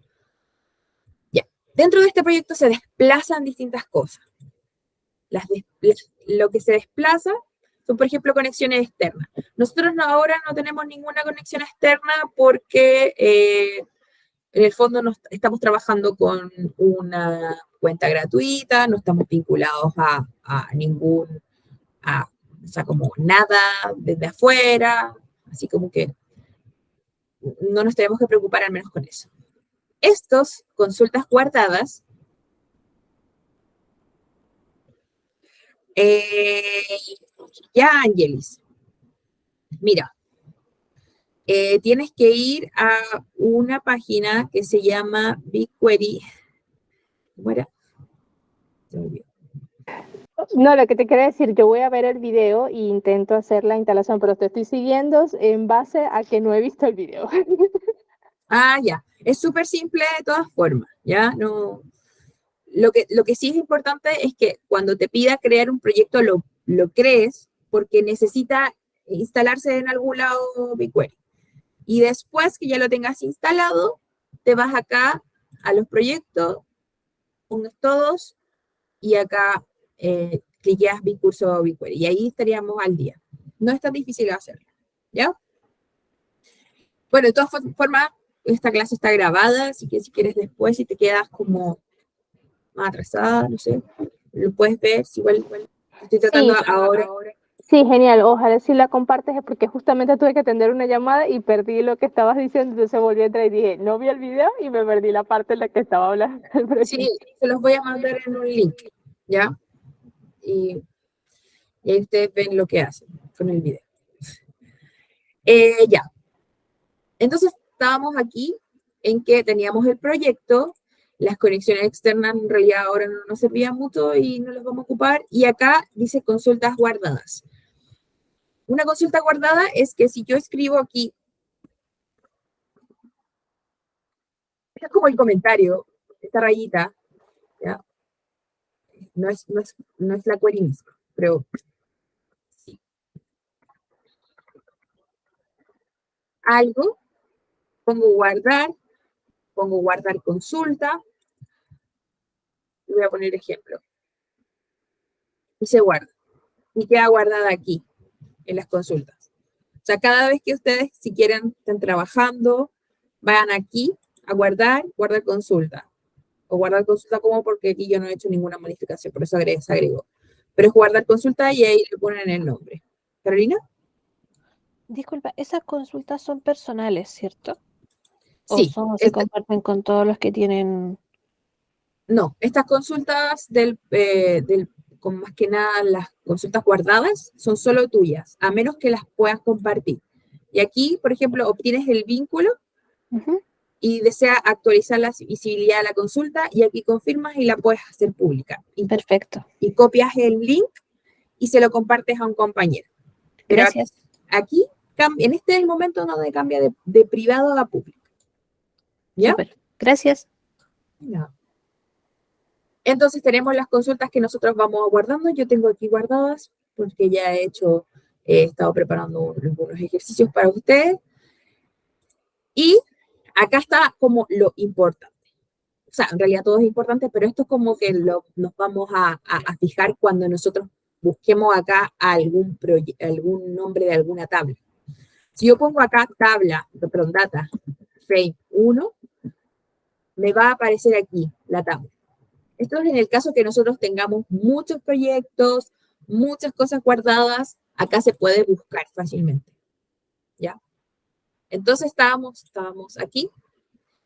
Ya. Dentro de este proyecto se desplazan distintas cosas. Lo que se desplaza son, por ejemplo, conexiones externas. Nosotros ahora no tenemos ninguna conexión externa porque en el fondo estamos trabajando con una cuenta gratuita, no estamos vinculados a ningún, o sea, como nada desde afuera, así como que no nos tenemos que preocupar al menos con eso. Estos consultas guardadas ya, Angelis, mira, tienes que ir a una página que se llama BigQuery. ¿Cómo era? Se me olvidó. No, lo que te quiero decir, yo voy a ver el video e intento hacer la instalación, pero te estoy siguiendo en base a que no he visto el video. Ah, ya. Es súper simple de todas formas, ¿ya? No. Lo que sí es importante es que cuando te pida crear un proyecto lo crees porque necesita instalarse en algún lado BigQuery. Y después que ya lo tengas instalado, te vas acá a los proyectos, unes todos y acá cliqueas BigCurso BigQuery. Y ahí estaríamos al día. No es tan difícil hacerlo, ¿ya? Bueno, de todas formas, esta clase está grabada, así que si quieres después, si te quedas como más atrasada, no sé, lo puedes ver, si igual estoy tratando ahora. Sí, genial. Ojalá si la compartes, porque justamente tuve que atender una llamada y perdí lo que estabas diciendo, entonces volví a entrar y dije, no vi el video y me perdí la parte en la que estaba hablando. Sí, se los voy a mandar en un link, ¿ya? Y ahí ustedes ven lo que hacen con el video. Ya. Entonces, estábamos aquí en que teníamos el proyecto, las conexiones externas en realidad ahora no nos servían mucho y no las vamos a ocupar. Y acá dice consultas guardadas. Una consulta guardada es que si yo escribo aquí, es como el comentario, esta rayita, ¿ya? No es la query misma, pero sí. Algo, pongo guardar consulta, y voy a poner ejemplo. Y se guarda. Y queda guardada aquí, en las consultas. O sea, cada vez que ustedes, si quieren, estén trabajando van aquí a guardar consulta. O guardar consulta como porque aquí yo no he hecho ninguna modificación, por eso se agregó. Pero es guardar consulta y ahí le ponen el nombre. ¿Carolina? Disculpa, esas consultas son personales, ¿cierto? ¿O Sí. se comparten con todos los que tienen? No, estas consultas con más que nada las consultas guardadas son solo tuyas, a menos que las puedas compartir. Y aquí, por ejemplo, obtienes el vínculo Ujú. y desea actualizar la visibilidad de la consulta y aquí confirmas y la puedes hacer pública. Perfecto. Y copias el link y se lo compartes a un compañero. Pero Gracias. aquí en este momento donde cambia de privado a público. ¿Ya? Súper. Gracias. No. Entonces tenemos las consultas que nosotros vamos guardando. Yo tengo aquí guardadas porque ya he estado preparando algunos ejercicios para ustedes. Y acá está como lo importante. O sea, en realidad todo es importante, pero esto es como que nos vamos a fijar cuando nosotros busquemos acá algún nombre de alguna tabla. Si yo pongo acá data frame 1, me va a aparecer aquí la tabla. Esto es en el caso que nosotros tengamos muchos proyectos, muchas cosas guardadas, acá se puede buscar fácilmente. ¿Ya? Entonces estábamos aquí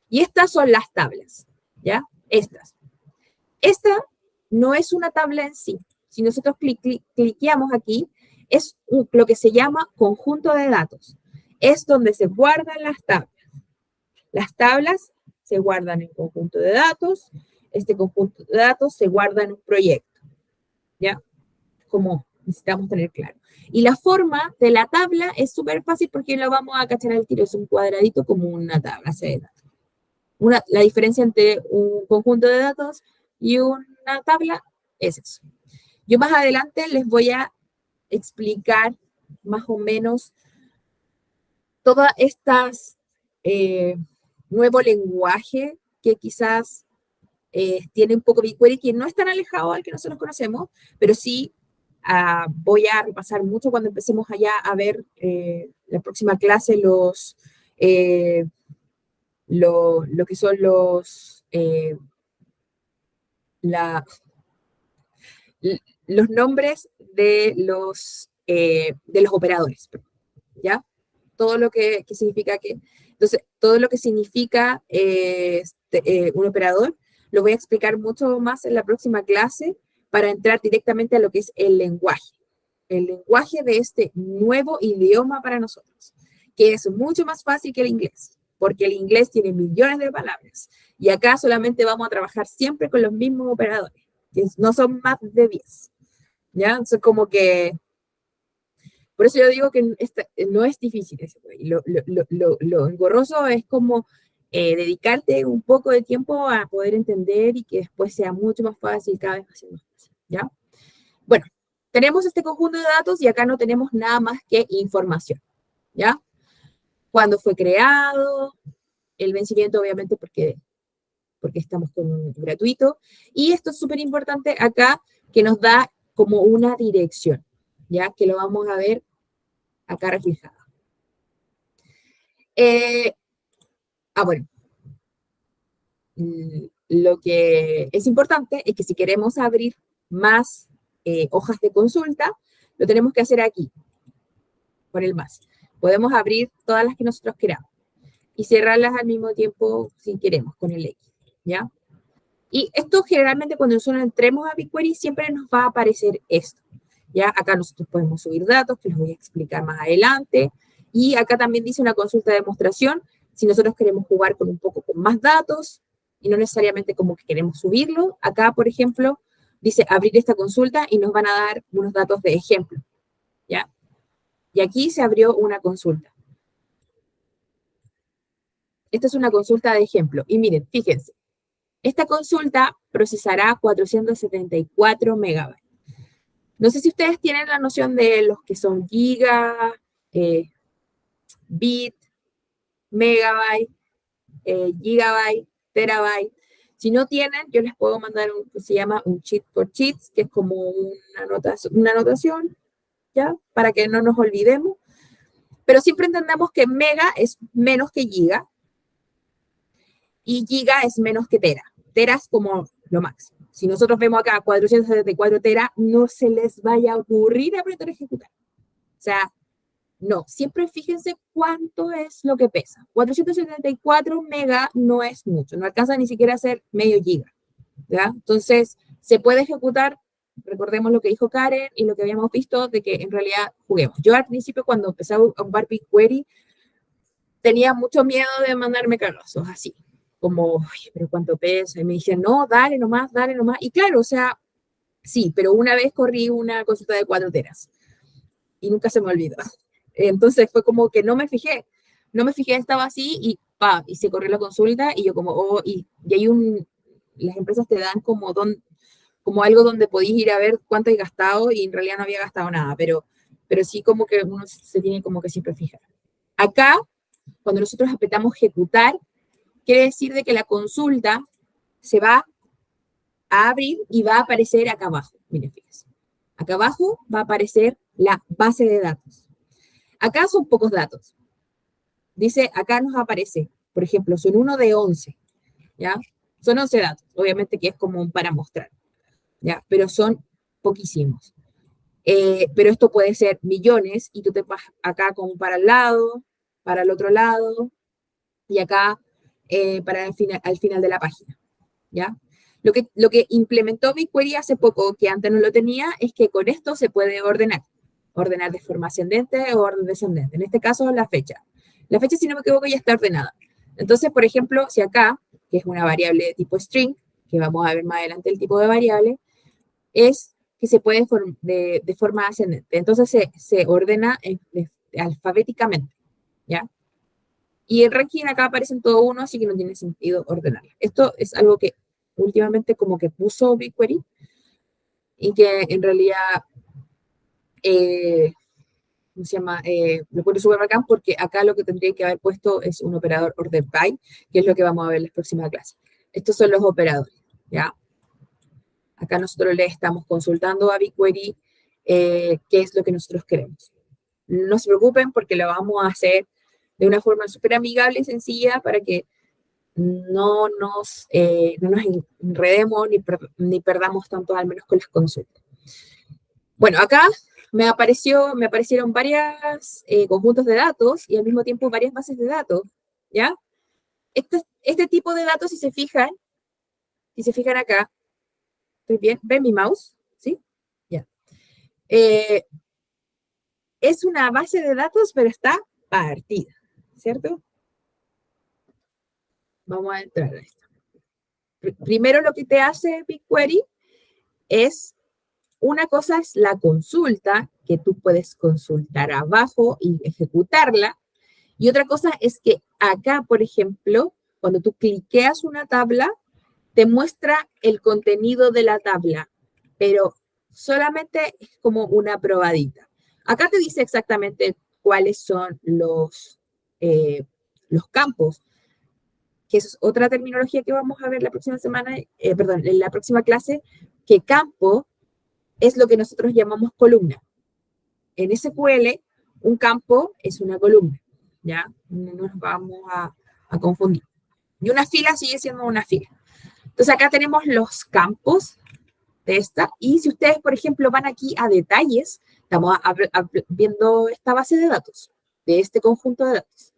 y estas son las tablas. ¿Ya? Estas. Esta no es una tabla en sí. Si nosotros cliqueamos aquí, es lo que se llama conjunto de datos. Es donde se guardan las tablas. Las tablas se guardan en conjunto de datos. Este conjunto de datos se guarda en un proyecto. ¿Ya? Como necesitamos tener claro. Y la forma de la tabla es súper fácil porque lo vamos a cachar al tiro. Es un cuadradito como una tabla de datos. La diferencia entre un conjunto de datos y una tabla es eso. Yo más adelante les voy a explicar más o menos todas estas nuevo lenguaje que quizás tiene un poco BigQuery, que no es tan alejado al que nosotros conocemos, pero sí voy a repasar mucho cuando empecemos allá a ver la próxima clase lo que son los nombres de los operadores, ¿ya? Todo lo que significa entonces, todo lo que significa un operador, lo voy a explicar mucho más en la próxima clase para entrar directamente a lo que es el lenguaje de este nuevo idioma para nosotros, que es mucho más fácil que el inglés, porque el inglés tiene millones de palabras, y acá solamente vamos a trabajar siempre con los mismos operadores, que no son más de 10, ¿ya? Entonces, como que, por eso yo digo que no es difícil ese güey. Lo engorroso es como dedicarte un poco de tiempo a poder entender y que después sea mucho más fácil, cada vez más fácil, ¿ya? Bueno, tenemos este conjunto de datos y acá no tenemos nada más que información, ¿ya? Cuándo fue creado, el vencimiento obviamente porque estamos con un gratuito, y esto es súper importante acá que nos da como una dirección, ¿ya? Que lo vamos a ver acá reflejada. Bueno. Lo que es importante es que si queremos abrir más hojas de consulta, lo tenemos que hacer aquí, por el más. Podemos abrir todas las que nosotros queramos y cerrarlas al mismo tiempo si queremos, con el X, ¿ya? Y esto generalmente cuando nosotros entremos a BigQuery siempre nos va a aparecer esto, ¿ya? Acá nosotros podemos subir datos, que los voy a explicar más adelante, y acá también dice una consulta de demostración, si nosotros queremos jugar con un poco con más datos, y no necesariamente como que queremos subirlo. Acá, por ejemplo, dice abrir esta consulta y nos van a dar unos datos de ejemplo, ¿ya? Y aquí se abrió una consulta. Esta es una consulta de ejemplo. Y miren, fíjense, esta consulta procesará 474 megabytes. No sé si ustedes tienen la noción de los que son giga, bit, megabyte, gigabyte, terabyte. Si no tienen, yo les puedo mandar que se llama un cheat for cheats, que es como una anotación, ¿ya? Para que no nos olvidemos. Pero siempre entendamos que mega es menos que giga y giga es menos que tera. Tera es como lo máximo. Si nosotros vemos acá 474 tera, no se les vaya a ocurrir apretar ejecutar. O sea, no, siempre fíjense cuánto es lo que pesa. 474 mega no es mucho, no alcanza ni siquiera a ser medio giga, ¿ya? Entonces, se puede ejecutar, recordemos lo que dijo Karen y lo que habíamos visto de que en realidad juguemos. Yo al principio cuando empecé a ocupar BigQuery, tenía mucho miedo de mandarme cagazos, así, como, oye, pero ¿cuánto pesa? Y me decían, no, dale nomás, y claro, o sea, sí, pero una vez corrí una consulta de 4 teras y nunca se me olvidó. Entonces fue como que no me fijé, estaba así y pa, y se corrió la consulta y yo como, oh, y hay las empresas te dan como, como algo donde podéis ir a ver cuánto hay gastado y en realidad no había gastado nada, pero sí como que uno se tiene como que siempre fijar. Acá, cuando nosotros apretamos ejecutar, quiere decir de que la consulta se va a abrir y va a aparecer acá abajo. Miren, fíjense. Acá abajo va a aparecer la base de datos. Acá son pocos datos. Dice, acá nos aparece, por ejemplo, son 1 de 11, ¿ya? Son 11 datos, obviamente que es como para mostrar, ¿ya? Pero son poquísimos. Pero esto puede ser millones y tú te vas acá como para el lado, para el otro lado y acá para al final de la página, ¿ya? Lo que implementó BigQuery hace poco, que antes no lo tenía, es que con esto se puede ordenar de forma ascendente o orden descendente. En este caso, la fecha. La fecha, si no me equivoco, ya está ordenada. Entonces, por ejemplo, si acá, que es una variable de tipo string, que vamos a ver más adelante el tipo de variable, es que se puede de forma ascendente. Entonces, se ordena alfabéticamente, ¿ya? Y el ranking acá aparecen todo uno, así que no tiene sentido ordenarlo. Esto es algo que últimamente como que puso BigQuery y que en realidad... ¿cómo se llama? Lo pone súper bacán porque acá lo que tendría que haber puesto es un operador order by, que es lo que vamos a ver en la próxima clase. Estos son los operadores, ¿ya? Acá nosotros le estamos consultando a BigQuery qué es lo que nosotros queremos. No se preocupen porque lo vamos a hacer de una forma súper amigable y sencilla para que no nos enredemos ni perdamos tanto, al menos con las consultas. Bueno, acá me aparecieron varios conjuntos de datos y al mismo tiempo varias bases de datos, ¿ya? Este tipo de datos, si se fijan acá, ¿estoy bien? ¿Ven mi mouse? ¿Sí? Ya. Es una base de datos, pero está partida, ¿cierto? Vamos a entrar a esto. Primero lo que te hace BigQuery es... Una cosa es la consulta, que tú puedes consultar abajo y ejecutarla. Y otra cosa es que acá, por ejemplo, cuando tú cliqueas una tabla, te muestra el contenido de la tabla, pero solamente es como una probadita. Acá te dice exactamente cuáles son los campos, que eso es otra terminología que vamos a ver la próxima semana, en la próxima clase, que campo es lo que nosotros llamamos columna. En SQL, un campo es una columna, ¿ya? No nos vamos a confundir. Y una fila sigue siendo una fila. Entonces, acá tenemos los campos de esta. Y si ustedes, por ejemplo, van aquí a detalles, estamos viendo esta base de datos, de este conjunto de datos.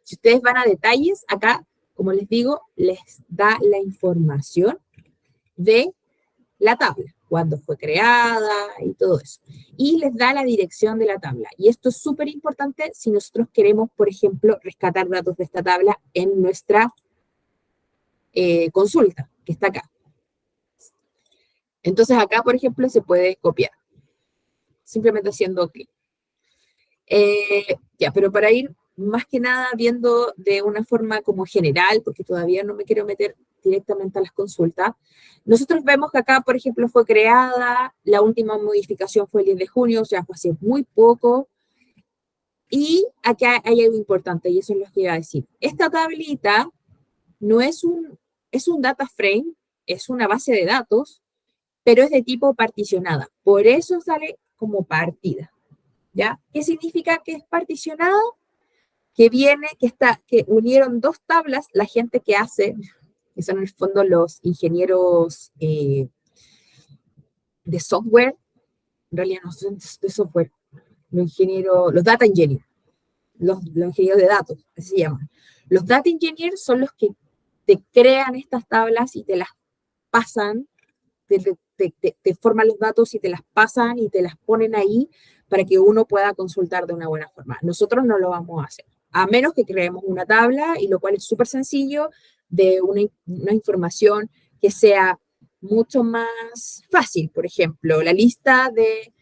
Si ustedes van a detalles, acá, como les digo, les da la información de la tabla, cuándo fue creada y todo eso. Y les da la dirección de la tabla. Y esto es súper importante si nosotros queremos, por ejemplo, rescatar datos de esta tabla en nuestra consulta, que está acá. Entonces acá, por ejemplo, se puede copiar. Simplemente haciendo clic. Ya, pero para ir más que nada viendo de una forma como general, porque todavía no me quiero meter directamente a las consultas. Nosotros vemos que acá, por ejemplo, fue creada, la última modificación fue el 10 de junio, o sea, fue hace muy poco. Y acá hay algo importante, y eso es lo que iba a decir. Esta tablita no es es un data frame, es una base de datos, pero es de tipo particionada. Por eso sale como partida, ¿ya? ¿Qué significa que es particionada? Que viene, que unieron dos tablas, la gente que hace que son en el fondo los ingenieros de software, en realidad no son de software, los data engineers, los ingenieros de datos, así se llaman. Los data engineers son los que te crean estas tablas y te las pasan, te forman los datos y te las pasan y te las ponen ahí para que uno pueda consultar de una buena forma. Nosotros no lo vamos a hacer, a menos que creemos una tabla, y lo cual es súper sencillo, de una información que sea mucho más fácil. Por ejemplo, la lista de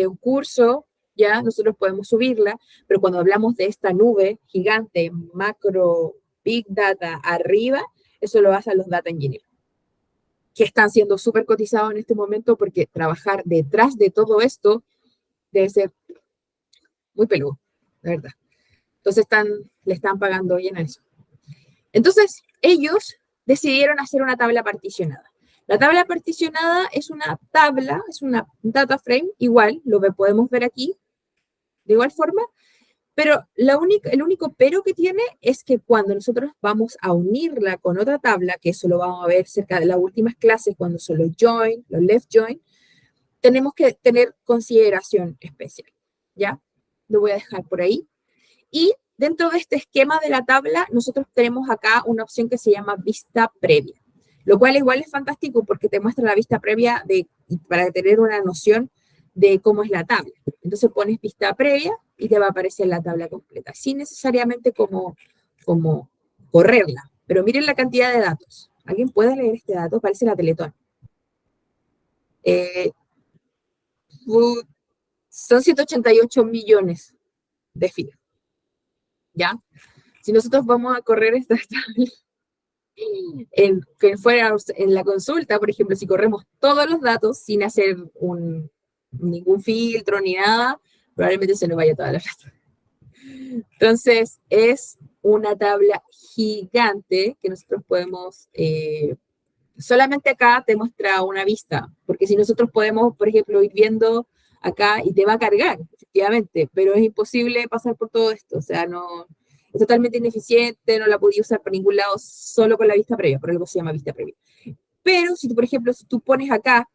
un curso, ya nosotros podemos subirla, pero cuando hablamos de esta nube gigante, macro, big data, arriba, eso lo hacen los data engineers, que están siendo súper cotizados en este momento, porque trabajar detrás de todo esto debe ser muy peludo, la verdad. Entonces le están pagando bien a eso. Entonces, ellos decidieron hacer una tabla particionada. La tabla particionada es una tabla, es una data frame, igual, podemos ver aquí, de igual forma, pero el único pero que tiene es que cuando nosotros vamos a unirla con otra tabla, que eso lo vamos a ver cerca de las últimas clases, cuando son los join, los left join, tenemos que tener consideración especial, ¿ya? Lo voy a dejar por ahí. Y dentro de este esquema de la tabla, nosotros tenemos acá una opción que se llama vista previa, lo cual igual es fantástico porque te muestra la vista previa para tener una noción de cómo es la tabla. Entonces pones vista previa y te va a aparecer la tabla completa, sin necesariamente como correrla. Pero miren la cantidad de datos. ¿Alguien puede leer este dato? Parece la Teletón. Son 188 millones de filas. ¿Ya? Si nosotros vamos a correr esta tabla, en la consulta, por ejemplo, si corremos todos los datos sin hacer ningún filtro ni nada, probablemente se nos vaya toda la plata. Entonces, es una tabla gigante que nosotros podemos, solamente acá te muestra una vista, porque si nosotros podemos, por ejemplo, ir viendo acá y te va a cargar, efectivamente, pero es imposible pasar por todo esto, o sea, no, es totalmente ineficiente, no la podía usar por ningún lado solo con la vista previa, por algo se llama vista previa. Pero si tú, por ejemplo, si tú pones acá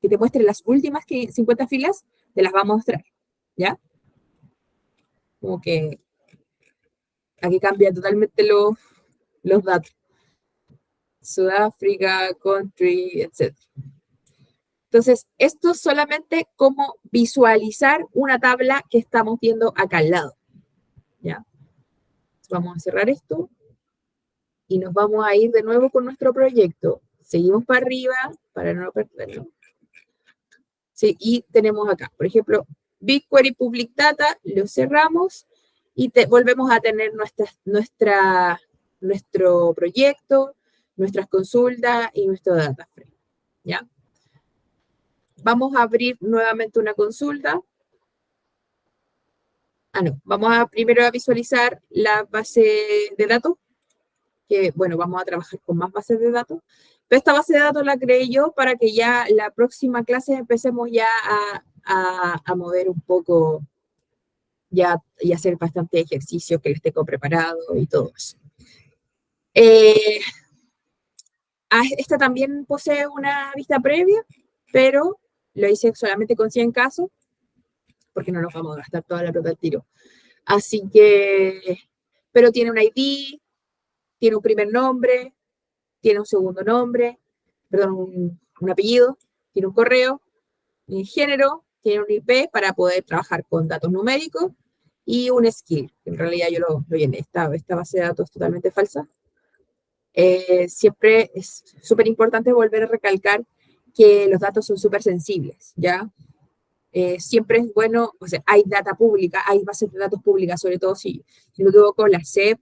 que te muestre las últimas 50 filas, te las va a mostrar, ¿ya? Como que aquí cambian totalmente los datos. Sudáfrica, country, etc. Entonces, esto es solamente como visualizar una tabla que estamos viendo acá al lado, ¿ya? Vamos a cerrar esto y nos vamos a ir de nuevo con nuestro proyecto. Seguimos para arriba para no perderlo. Sí, y tenemos acá, por ejemplo, BigQuery Public Data, lo cerramos y volvemos a tener nuestro proyecto, nuestras consultas y nuestro data frame, ¿ya? Vamos a abrir nuevamente una consulta. Vamos primero a visualizar la base de datos, que, bueno, vamos a trabajar con más bases de datos, pero esta base de datos la creé yo para que ya la próxima clase empecemos ya a mover un poco, ya, y hacer bastante ejercicio que les tengo preparado y todo eso. Esta también posee una vista previa, pero lo hice solamente con 100 casos, porque no nos vamos a gastar toda la plata al tiro. Así que, pero tiene un ID, tiene un primer nombre, tiene un segundo nombre, perdón, un apellido, tiene un correo, un género, tiene un IP para poder trabajar con datos numéricos y un skill. En realidad yo lo llené, esta base de datos es totalmente falsa. Siempre es súper importante volver a recalcar que los datos son súper sensibles, ¿ya? Siempre es bueno, o sea, hay data pública, hay bases de datos públicas, sobre todo si no me equivoco, la SEP.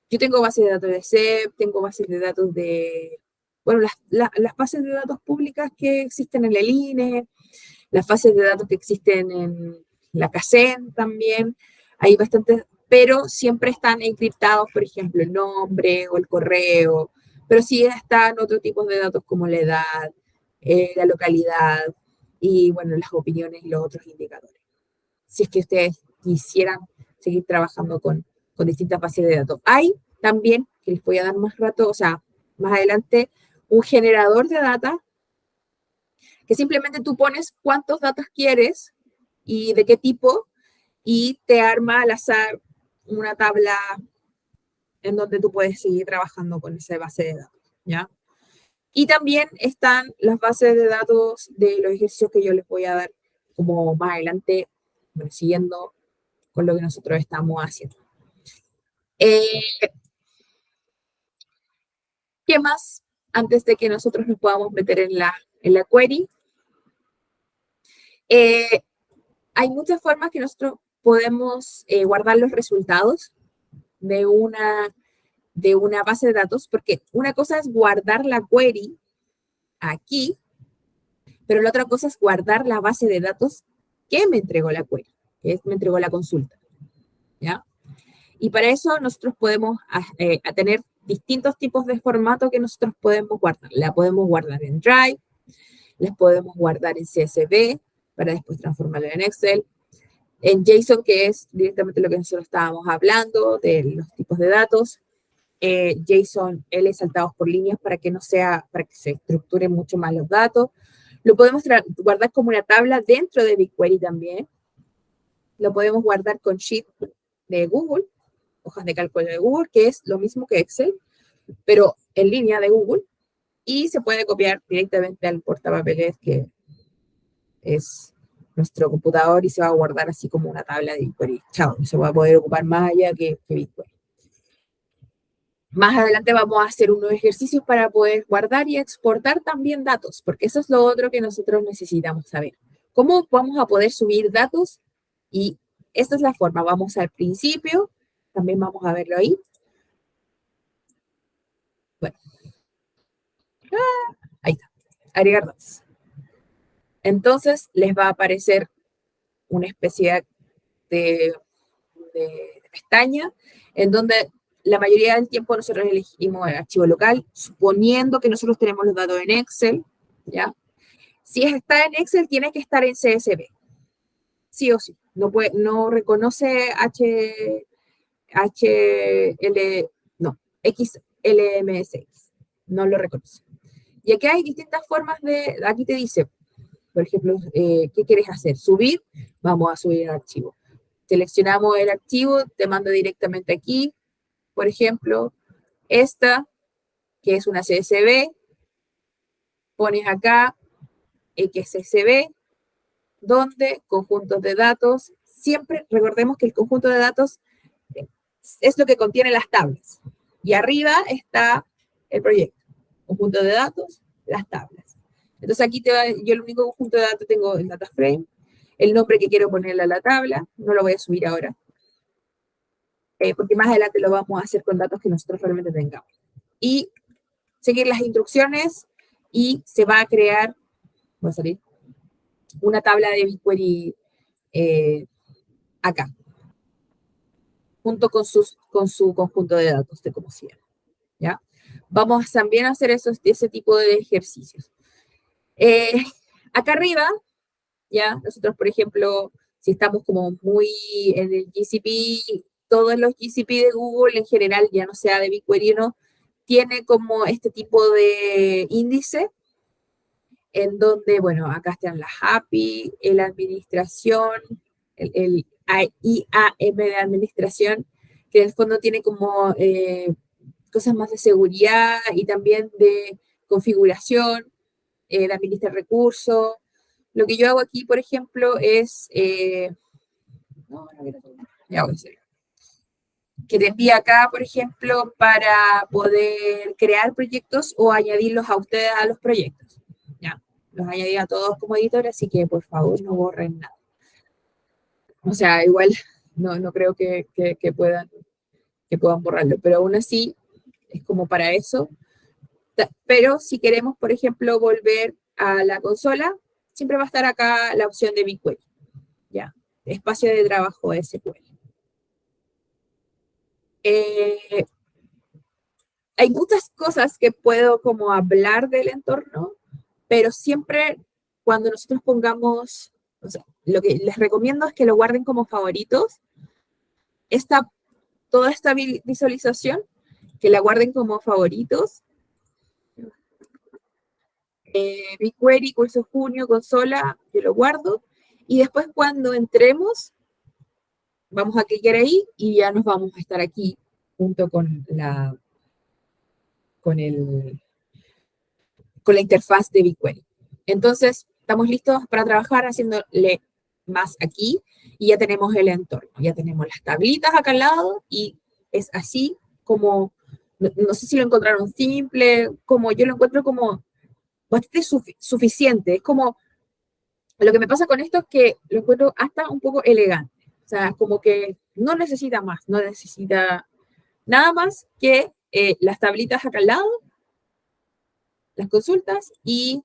Yo tengo bases de datos de SEP, tengo bases de datos de, bueno, las bases de datos públicas que existen en el INE, las bases de datos que existen en la CACEN también, hay bastantes, pero siempre están encriptados, por ejemplo, el nombre o el correo, pero sí están otros tipos de datos como la edad, la localidad y, bueno, las opiniones y los otros indicadores. Si es que ustedes quisieran seguir trabajando con distintas bases de datos. Hay también, que les voy a dar más rato, o sea, más adelante, un generador de data, que simplemente tú pones cuántos datos quieres y de qué tipo, y te arma al azar una tabla en donde tú puedes seguir trabajando con esa base de datos, ¿ya? Y también están las bases de datos de los ejercicios que yo les voy a dar como más adelante, bueno, siguiendo con lo que nosotros estamos haciendo. ¿Qué más? Antes de que nosotros nos podamos meter en la query. Hay muchas formas que nosotros podemos guardar los resultados de una base de datos, porque una cosa es guardar la query aquí, pero la otra cosa es guardar la base de datos que me entregó la query, que me entregó la consulta, ¿ya? Y para eso nosotros podemos tener distintos tipos de formato que nosotros podemos guardar. La podemos guardar en Drive, las podemos guardar en CSV para después transformarla en Excel, en JSON, que es directamente lo que nosotros estábamos hablando de los tipos de datos, JSON L saltados por líneas para que no sea, para que se estructuren mucho más los datos. Lo podemos guardar como una tabla dentro de BigQuery también. Lo podemos guardar con Sheet de Google, hojas de cálculo de Google, que es lo mismo que Excel, pero en línea de Google. Y se puede copiar directamente al portapapeles, que es nuestro computador, y se va a guardar así como una tabla de BigQuery. Chao, no se va a poder ocupar más allá que BigQuery. Más adelante vamos a hacer unos ejercicios para poder guardar y exportar también datos, porque eso es lo otro que nosotros necesitamos saber. ¿Cómo vamos a poder subir datos? Y esta es la forma. Vamos al principio, también vamos a verlo ahí. Bueno. Ahí está. Agregar datos. Entonces, les va a aparecer una especie de pestaña en donde la mayoría del tiempo nosotros elegimos el archivo local, suponiendo que nosotros tenemos los datos en Excel, ¿ya? Si está en Excel, tiene que estar en CSV, sí o sí. No reconoce XLMSX, no lo reconoce. Y aquí hay distintas formas aquí te dice, por ejemplo, ¿qué quieres hacer? ¿Subir? Vamos a subir el archivo. Seleccionamos el archivo, te mando directamente aquí. Por ejemplo, esta, que es una CSV, pones acá XSV, donde conjuntos de datos, siempre recordemos que el conjunto de datos es lo que contiene las tablas. Y arriba está el proyecto. Conjunto de datos, las tablas. Entonces aquí yo el único conjunto de datos tengo el data frame, el nombre que quiero ponerle a la tabla, no lo voy a subir ahora, porque más adelante lo vamos a hacer con datos que nosotros realmente tengamos. Y seguir las instrucciones y se va a crear, va a salir, una tabla de BigQuery acá, junto con su conjunto de datos de cómo se llama, ¿ya? Vamos también a hacer ese tipo de ejercicios. Acá arriba, ya, nosotros, por ejemplo, si estamos como muy en el GCP, todos los GCP de Google en general, ya no sea de BigQuery o no, tiene como este tipo de índice, en donde, bueno, acá están las API, la administración, el IAM de administración, que en el fondo tiene como cosas más de seguridad y también de configuración, de administrar recursos. Lo que yo hago aquí, por ejemplo, es que te envía acá, por ejemplo, para poder crear proyectos o añadirlos a ustedes a los proyectos. Ya, los añadí a todos como editor, así que por favor no borren nada. O sea, igual no creo que puedan borrarlo, pero aún así es como para eso. Pero si queremos, por ejemplo, volver a la consola, siempre va a estar acá la opción de BigQuery. Ya, espacio de trabajo SQL. Hay muchas cosas que puedo como hablar del entorno, pero siempre cuando nosotros pongamos, o sea, lo que les recomiendo es que lo guarden como favoritos. Toda esta visualización que la guarden como favoritos. BigQuery, curso junio, consola, yo lo guardo. Y después cuando entremos, vamos a clicar ahí y ya nos vamos a estar aquí junto con la interfaz de BigQuery. Entonces, estamos listos para trabajar haciéndole más aquí y ya tenemos el entorno. Ya tenemos las tablitas acá al lado y es así como, no sé si lo encontraron simple, como yo lo encuentro como bastante suficiente. Es como, lo que me pasa con esto es que lo encuentro hasta un poco elegante. O sea, como que no necesita más, no necesita nada más que las tablitas acá al lado, las consultas y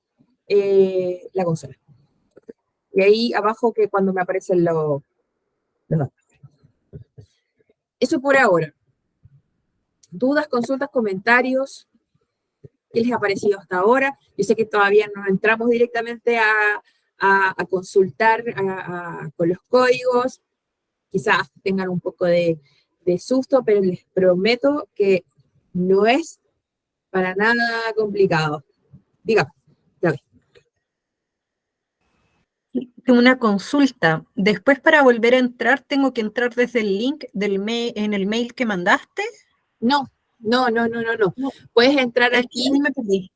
la consola. Y ahí abajo que cuando me aparecen los datos. Eso por ahora. ¿Dudas, consultas, comentarios? ¿Qué les ha parecido hasta ahora? Yo sé que todavía no entramos directamente a consultar con los códigos. Quizás tengan un poco de susto, pero les prometo que no es para nada complicado. Dígame, Gaby. Tengo una consulta. Después, para volver a entrar, ¿tengo que entrar desde el link del mail, en el mail que mandaste? No. Puedes entrar Es que aquí. ahí me perdí.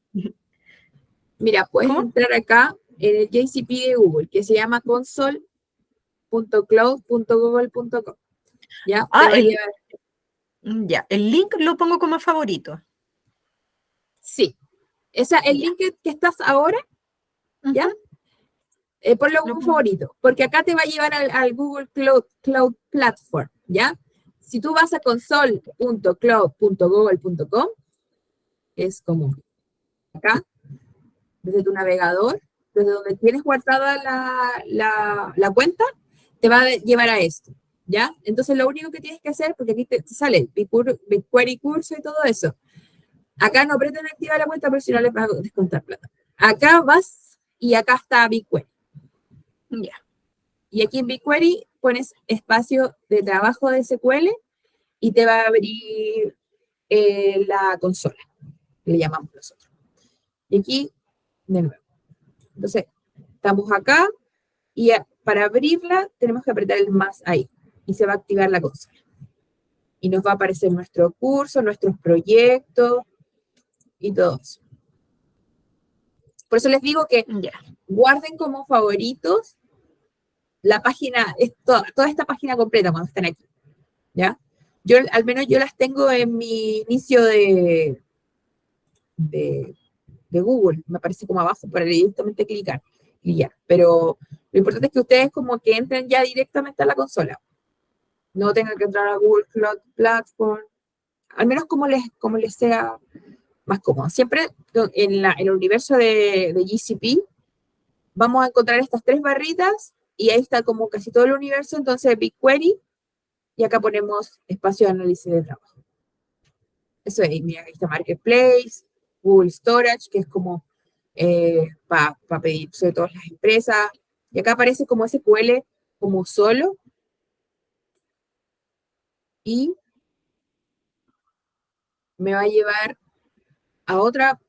Mira, puedes ¿Cómo? entrar acá en el JCP de Google, que se llama console.cloud.google.com. ¿Ya? Te va a llevar. Ya, el link lo pongo como favorito. Sí. El Ya. link que estás ahora, ¿ya? Ujú. Ponlo Lo como pongo. favorito, porque acá te va a llevar al Google Cloud Platform, ¿ya? Si tú vas a console.cloud.google.com, es como acá, desde tu navegador, desde donde tienes guardada la cuenta, te va a llevar a esto, ¿ya? Entonces lo único que tienes que hacer, porque aquí te sale BigQuery curso y todo eso. Acá no pretenden activar la cuenta, pero si no les va a descontar plata. Acá vas y acá está BigQuery. Ya. Y aquí en BigQuery pones espacio de trabajo de SQL y te va a abrir la consola, le llamamos nosotros. Y aquí, de nuevo. Entonces, estamos acá y para abrirla tenemos que apretar el más ahí y se va a activar la consola. Y nos va a aparecer nuestro curso, nuestros proyectos y todo eso. Por eso les digo que Ya. guarden como favoritos la página, toda esta página completa cuando están aquí, ¿ya? Al menos yo las tengo en mi inicio de Google, me aparece como abajo para directamente clicar y ya. Pero lo importante es que ustedes como que entren ya directamente a la consola. No tengan que entrar a Google Cloud Platform, al menos como les sea más cómodo. Siempre en el universo de GCP vamos a encontrar estas tres barritas y ahí está como casi todo el universo, entonces BigQuery y acá ponemos espacio de análisis de trabajo. Eso es, mira, ahí está Marketplace, Google Storage, que es como para pedir sobre todas las empresas, y acá aparece como SQL como solo, y me va a llevar a otra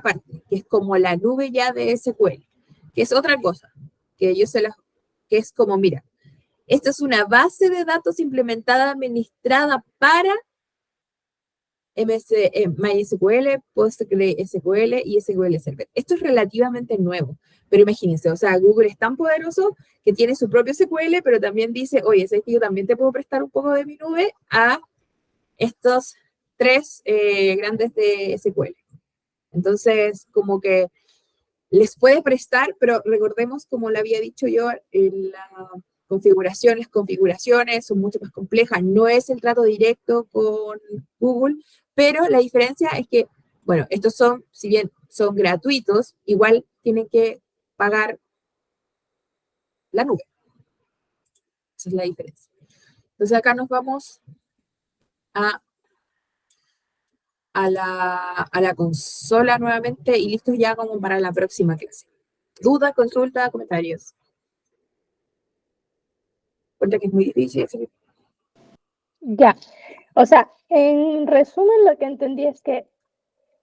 parte, que es como la nube ya de SQL, que es otra cosa, que que es como, mira, esta es una base de datos implementada, administrada para MySQL, PostgreSQL y SQL Server. Esto es relativamente nuevo, pero imagínense, o sea, Google es tan poderoso que tiene su propio SQL, pero también dice, oye, ¿sabes que yo también te puedo prestar un poco de mi nube a estos tres grandes de SQL? Entonces, como que les puede prestar, pero recordemos, como le había dicho yo, las configuraciones son mucho más complejas, no es el trato directo con Google, pero la diferencia es que, bueno, estos son, si bien son gratuitos, igual tienen que pagar la nube. Esa es la diferencia. Entonces acá nos vamos a la consola nuevamente y listos ya como para la próxima clase. ¿Dudas, consultas, comentarios? Cuenta que es muy difícil. Ya, o sea, En resumen, lo que entendí es que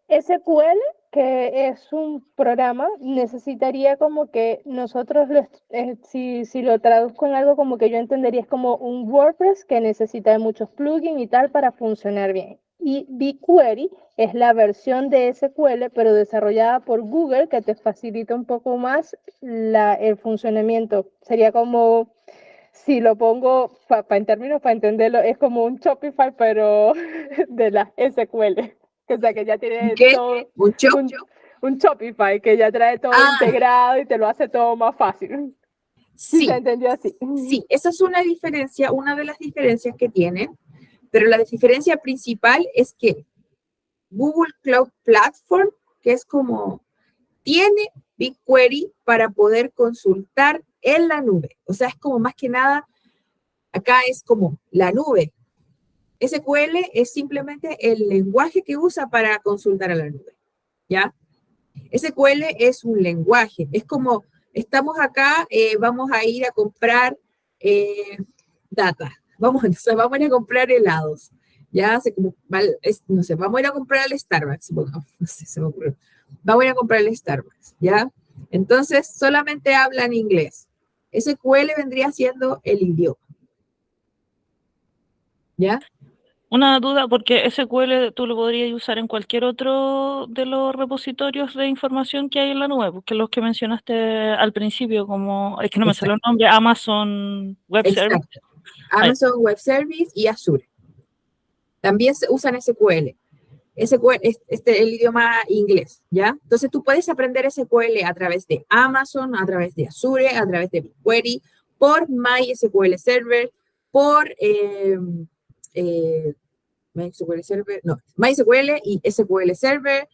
SQL, que es un programa, necesitaría como que nosotros, si lo traduzco en algo como que yo entendería, es como un WordPress que necesita de muchos plugins y tal para funcionar bien. Y BigQuery es la versión de SQL, pero desarrollada por Google, que te facilita un poco más el funcionamiento. Sería como, si lo pongo en términos para entenderlo, es como un Shopify, pero de la SQL. O sea, que ya tiene ¿Qué? todo, ¿Un show? un Shopify, que ya trae todo Ah, integrado y te lo hace todo más fácil. Sí, se sí, entendió así. sí, esa es una diferencia, una de las diferencias que tienen, pero la diferencia principal es que Google Cloud Platform, que es como, tiene BigQuery para poder consultar en la nube. O sea, es como más que nada, acá es como la nube. SQL es simplemente el lenguaje que usa para consultar a la nube, ¿ya? SQL es un lenguaje, es como, estamos acá, vamos a ir a comprar data, vamos a ir a comprar helados, ya, no sé, vamos a ir a comprar al Starbucks, supongamos, no sé, se me ocurrió, vamos a ir a comprar al Starbucks, ya, entonces solamente hablan inglés, SQL vendría siendo el idioma, ¿ya? Una duda, porque SQL tú lo podrías usar en cualquier otro de los repositorios de información que hay en la nube, porque los que mencionaste al principio, como, es que no me sale el nombre, Amazon Web Service. Exacto. Amazon Web Service y Azure. También se usan SQL. SQL es el idioma inglés, ¿ya? Entonces tú puedes aprender SQL a través de Amazon, a través de Azure, a través de BigQuery, por MySQL Server, por MySQL Server, no, MySQL y SQL Server.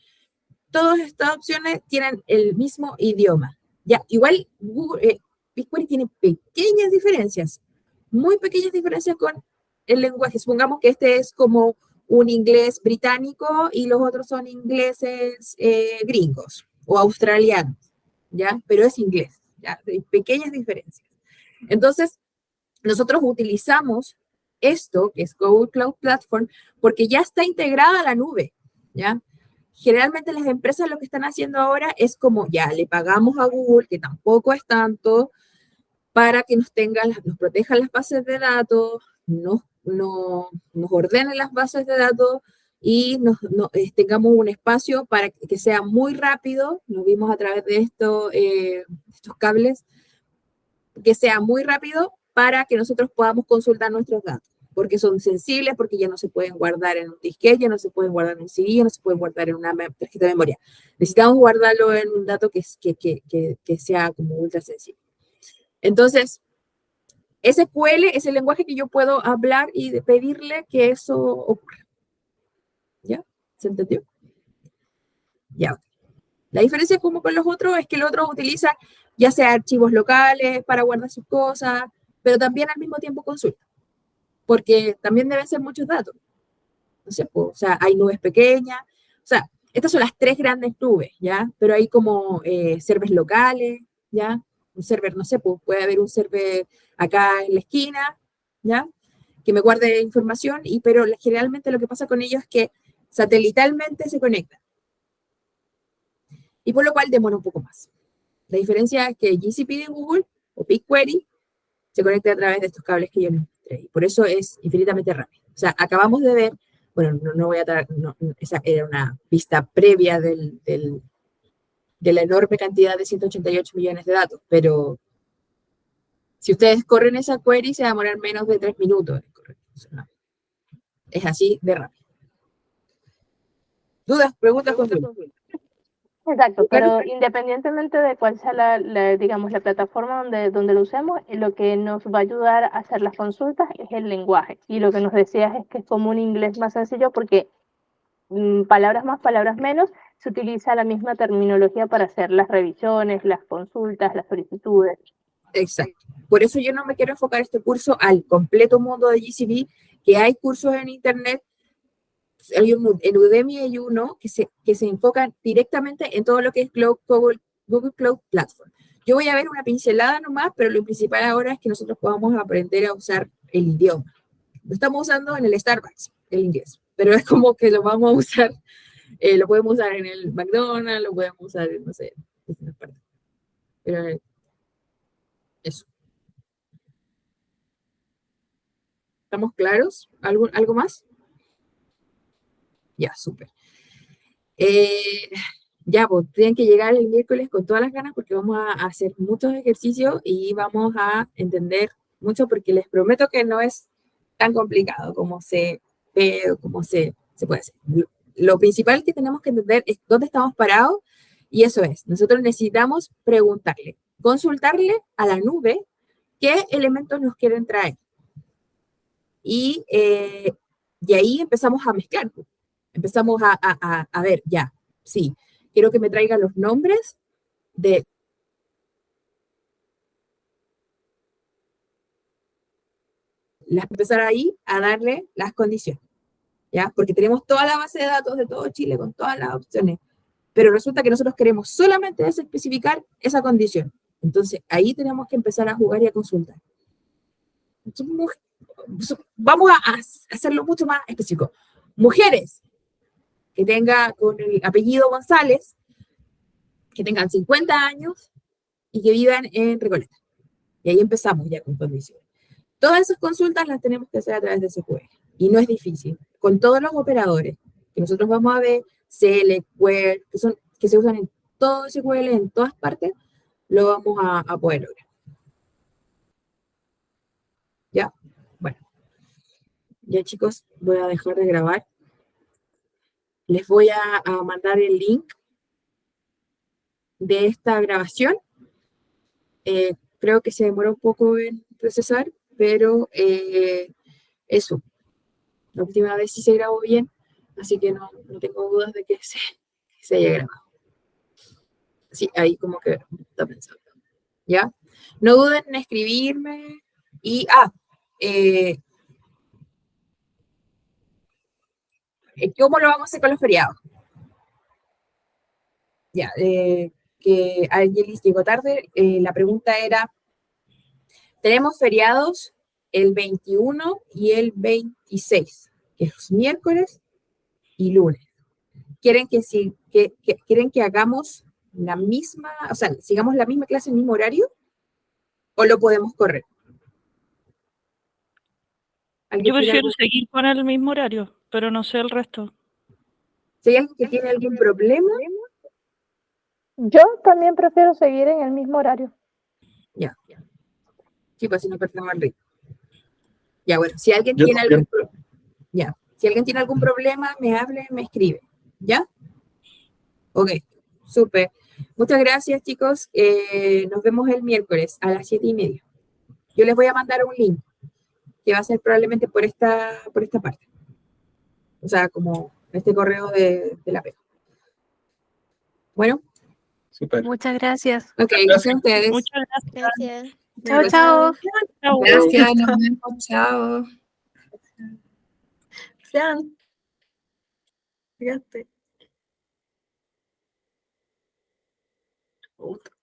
Todas estas opciones tienen el mismo idioma. Ya, igual BigQuery tiene pequeñas diferencias, muy pequeñas diferencias con el lenguaje. Supongamos que este es como un inglés británico y los otros son ingleses gringos o australianos, ¿ya? Pero es inglés, ¿ya? Hay pequeñas diferencias. Entonces, nosotros utilizamos esto, que es Google Cloud Platform, porque ya está integrada a la nube, ¿ya? Generalmente las empresas lo que están haciendo ahora es como, ya, le pagamos a Google, que tampoco es tanto, para que nos protejan las bases de datos, nos ordenen las bases de datos y tengamos un espacio para que sea muy rápido, lo vimos a través de estos cables, que sea muy rápido para que nosotros podamos consultar nuestros datos, porque son sensibles, porque ya no se pueden guardar en un disquete, ya no se pueden guardar en un CD, ya no se pueden guardar en una tarjeta de memoria. Necesitamos guardarlo en un dato que sea como ultra sensible. Entonces, SQL es el lenguaje que yo puedo hablar y pedirle que eso ocurra. ¿Ya? ¿Se entendió? Ya. La diferencia como con los otros es que los otros utilizan ya sea archivos locales para guardar sus cosas, pero también al mismo tiempo consulta, porque también deben ser muchos datos. No sé, pues, o sea, hay nubes pequeñas, o sea, estas son las tres grandes nubes, ¿ya? Pero hay como servers locales, ¿ya? Un server, no sé, pues puede haber un server acá en la esquina, ¿ya? Que me guarde información, pero generalmente lo que pasa con ellos es que satelitalmente se conectan. Y por lo cual demora un poco más. La diferencia es que GCP de Google o BigQuery se conecta a través de estos cables que yo les mostré. Por eso es infinitamente rápido. O sea, acabamos de ver, bueno, no voy a traer, esa era una vista previa de la enorme cantidad de 188 millones de datos, pero si ustedes corren esa query, se va a demorar menos de 3 minutos en correr. O sea, es así de rápido. ¿Dudas? ¿Preguntas? Exacto, pero independientemente de cuál sea digamos, la plataforma donde lo usemos, lo que nos va a ayudar a hacer las consultas es el lenguaje. Y lo que nos decías es que es como un inglés más sencillo porque palabras más, palabras menos, se utiliza la misma terminología para hacer las revisiones, las consultas, las solicitudes. Exacto. Por eso yo no me quiero enfocar este curso al completo mundo de GCP, que hay cursos en internet. En Udemy hay uno que se enfoca directamente en todo lo que es Google Cloud Platform. Yo voy a ver una pincelada nomás, pero lo principal ahora es que nosotros podamos aprender a usar el idioma. Lo estamos usando en el Starbucks, el inglés, pero es como que lo vamos a usar, lo podemos usar en el McDonald's, lo podemos usar en, no sé, en distintas partes. Pero eso. ¿Estamos claros? ¿Algo más? Ya, súper. Eh, ya, pues tienen que llegar el miércoles con todas las ganas porque vamos a hacer muchos ejercicios y vamos a entender mucho porque les prometo que no es tan complicado como se ve o como se puede hacer. Lo principal que tenemos que entender es dónde estamos parados y eso es, nosotros necesitamos preguntarle, consultarle a la nube qué elementos nos quieren traer. Y ahí empezamos a mezclar. Empezamos a ver, ya, sí, quiero que me traigan los nombres de empezar ahí a darle las condiciones, ¿ya? Porque tenemos toda la base de datos de todo Chile con todas las opciones, pero resulta que nosotros queremos solamente especificar esa condición. Entonces, ahí tenemos que empezar a jugar y a consultar. Vamos a hacerlo mucho más específico. Mujeres que tengan con el apellido González, que tengan 50 años y que vivan en Recoleta. Y ahí empezamos ya con condiciones. Todas esas consultas las tenemos que hacer a través de SQL. Y no es difícil. Con todos los operadores que nosotros vamos a ver, select, where, que se usan en todo SQL, en todas partes, lo vamos a poder lograr. ¿Ya? Bueno. Ya, chicos, voy a dejar de grabar. Les voy a mandar el link de esta grabación. Creo que se demora un poco en procesar, pero eso. La última vez sí se grabó bien, así que no tengo dudas de que se haya grabado. Sí, ahí como que está pensando. ¿Ya? No duden en escribirme. Y, ¿cómo lo vamos a hacer con los feriados? Ya, que Angelis llegó tarde. La pregunta era, tenemos feriados el 21 y el 26, que es miércoles y lunes. ¿Quieren quieren que hagamos la misma, o sea, sigamos la misma clase en el mismo horario o lo podemos correr? Yo prefiero seguir con el mismo horario, pero no sé el resto. Si hay alguien que tiene algún problema, Yo también prefiero seguir en el mismo horario. ya. Sí, pues si no perdemos el ritmo. Ya, bueno, si alguien tiene algún problema, ya. Si alguien tiene algún problema, me hable, me escribe. ¿Ya? Ok, súper. Muchas gracias, chicos. Nos vemos el miércoles a las 7:30. Yo les voy a mandar un link que va a ser probablemente por esta parte. O sea, como este correo de la pega. Bueno. Súper. Muchas gracias. Ok, gracias a ustedes. Muchas gracias. Gracias. Chao, Chao. chao. Chao. Gracias, nos vemos, chao. Sean. Fíjate. Otro.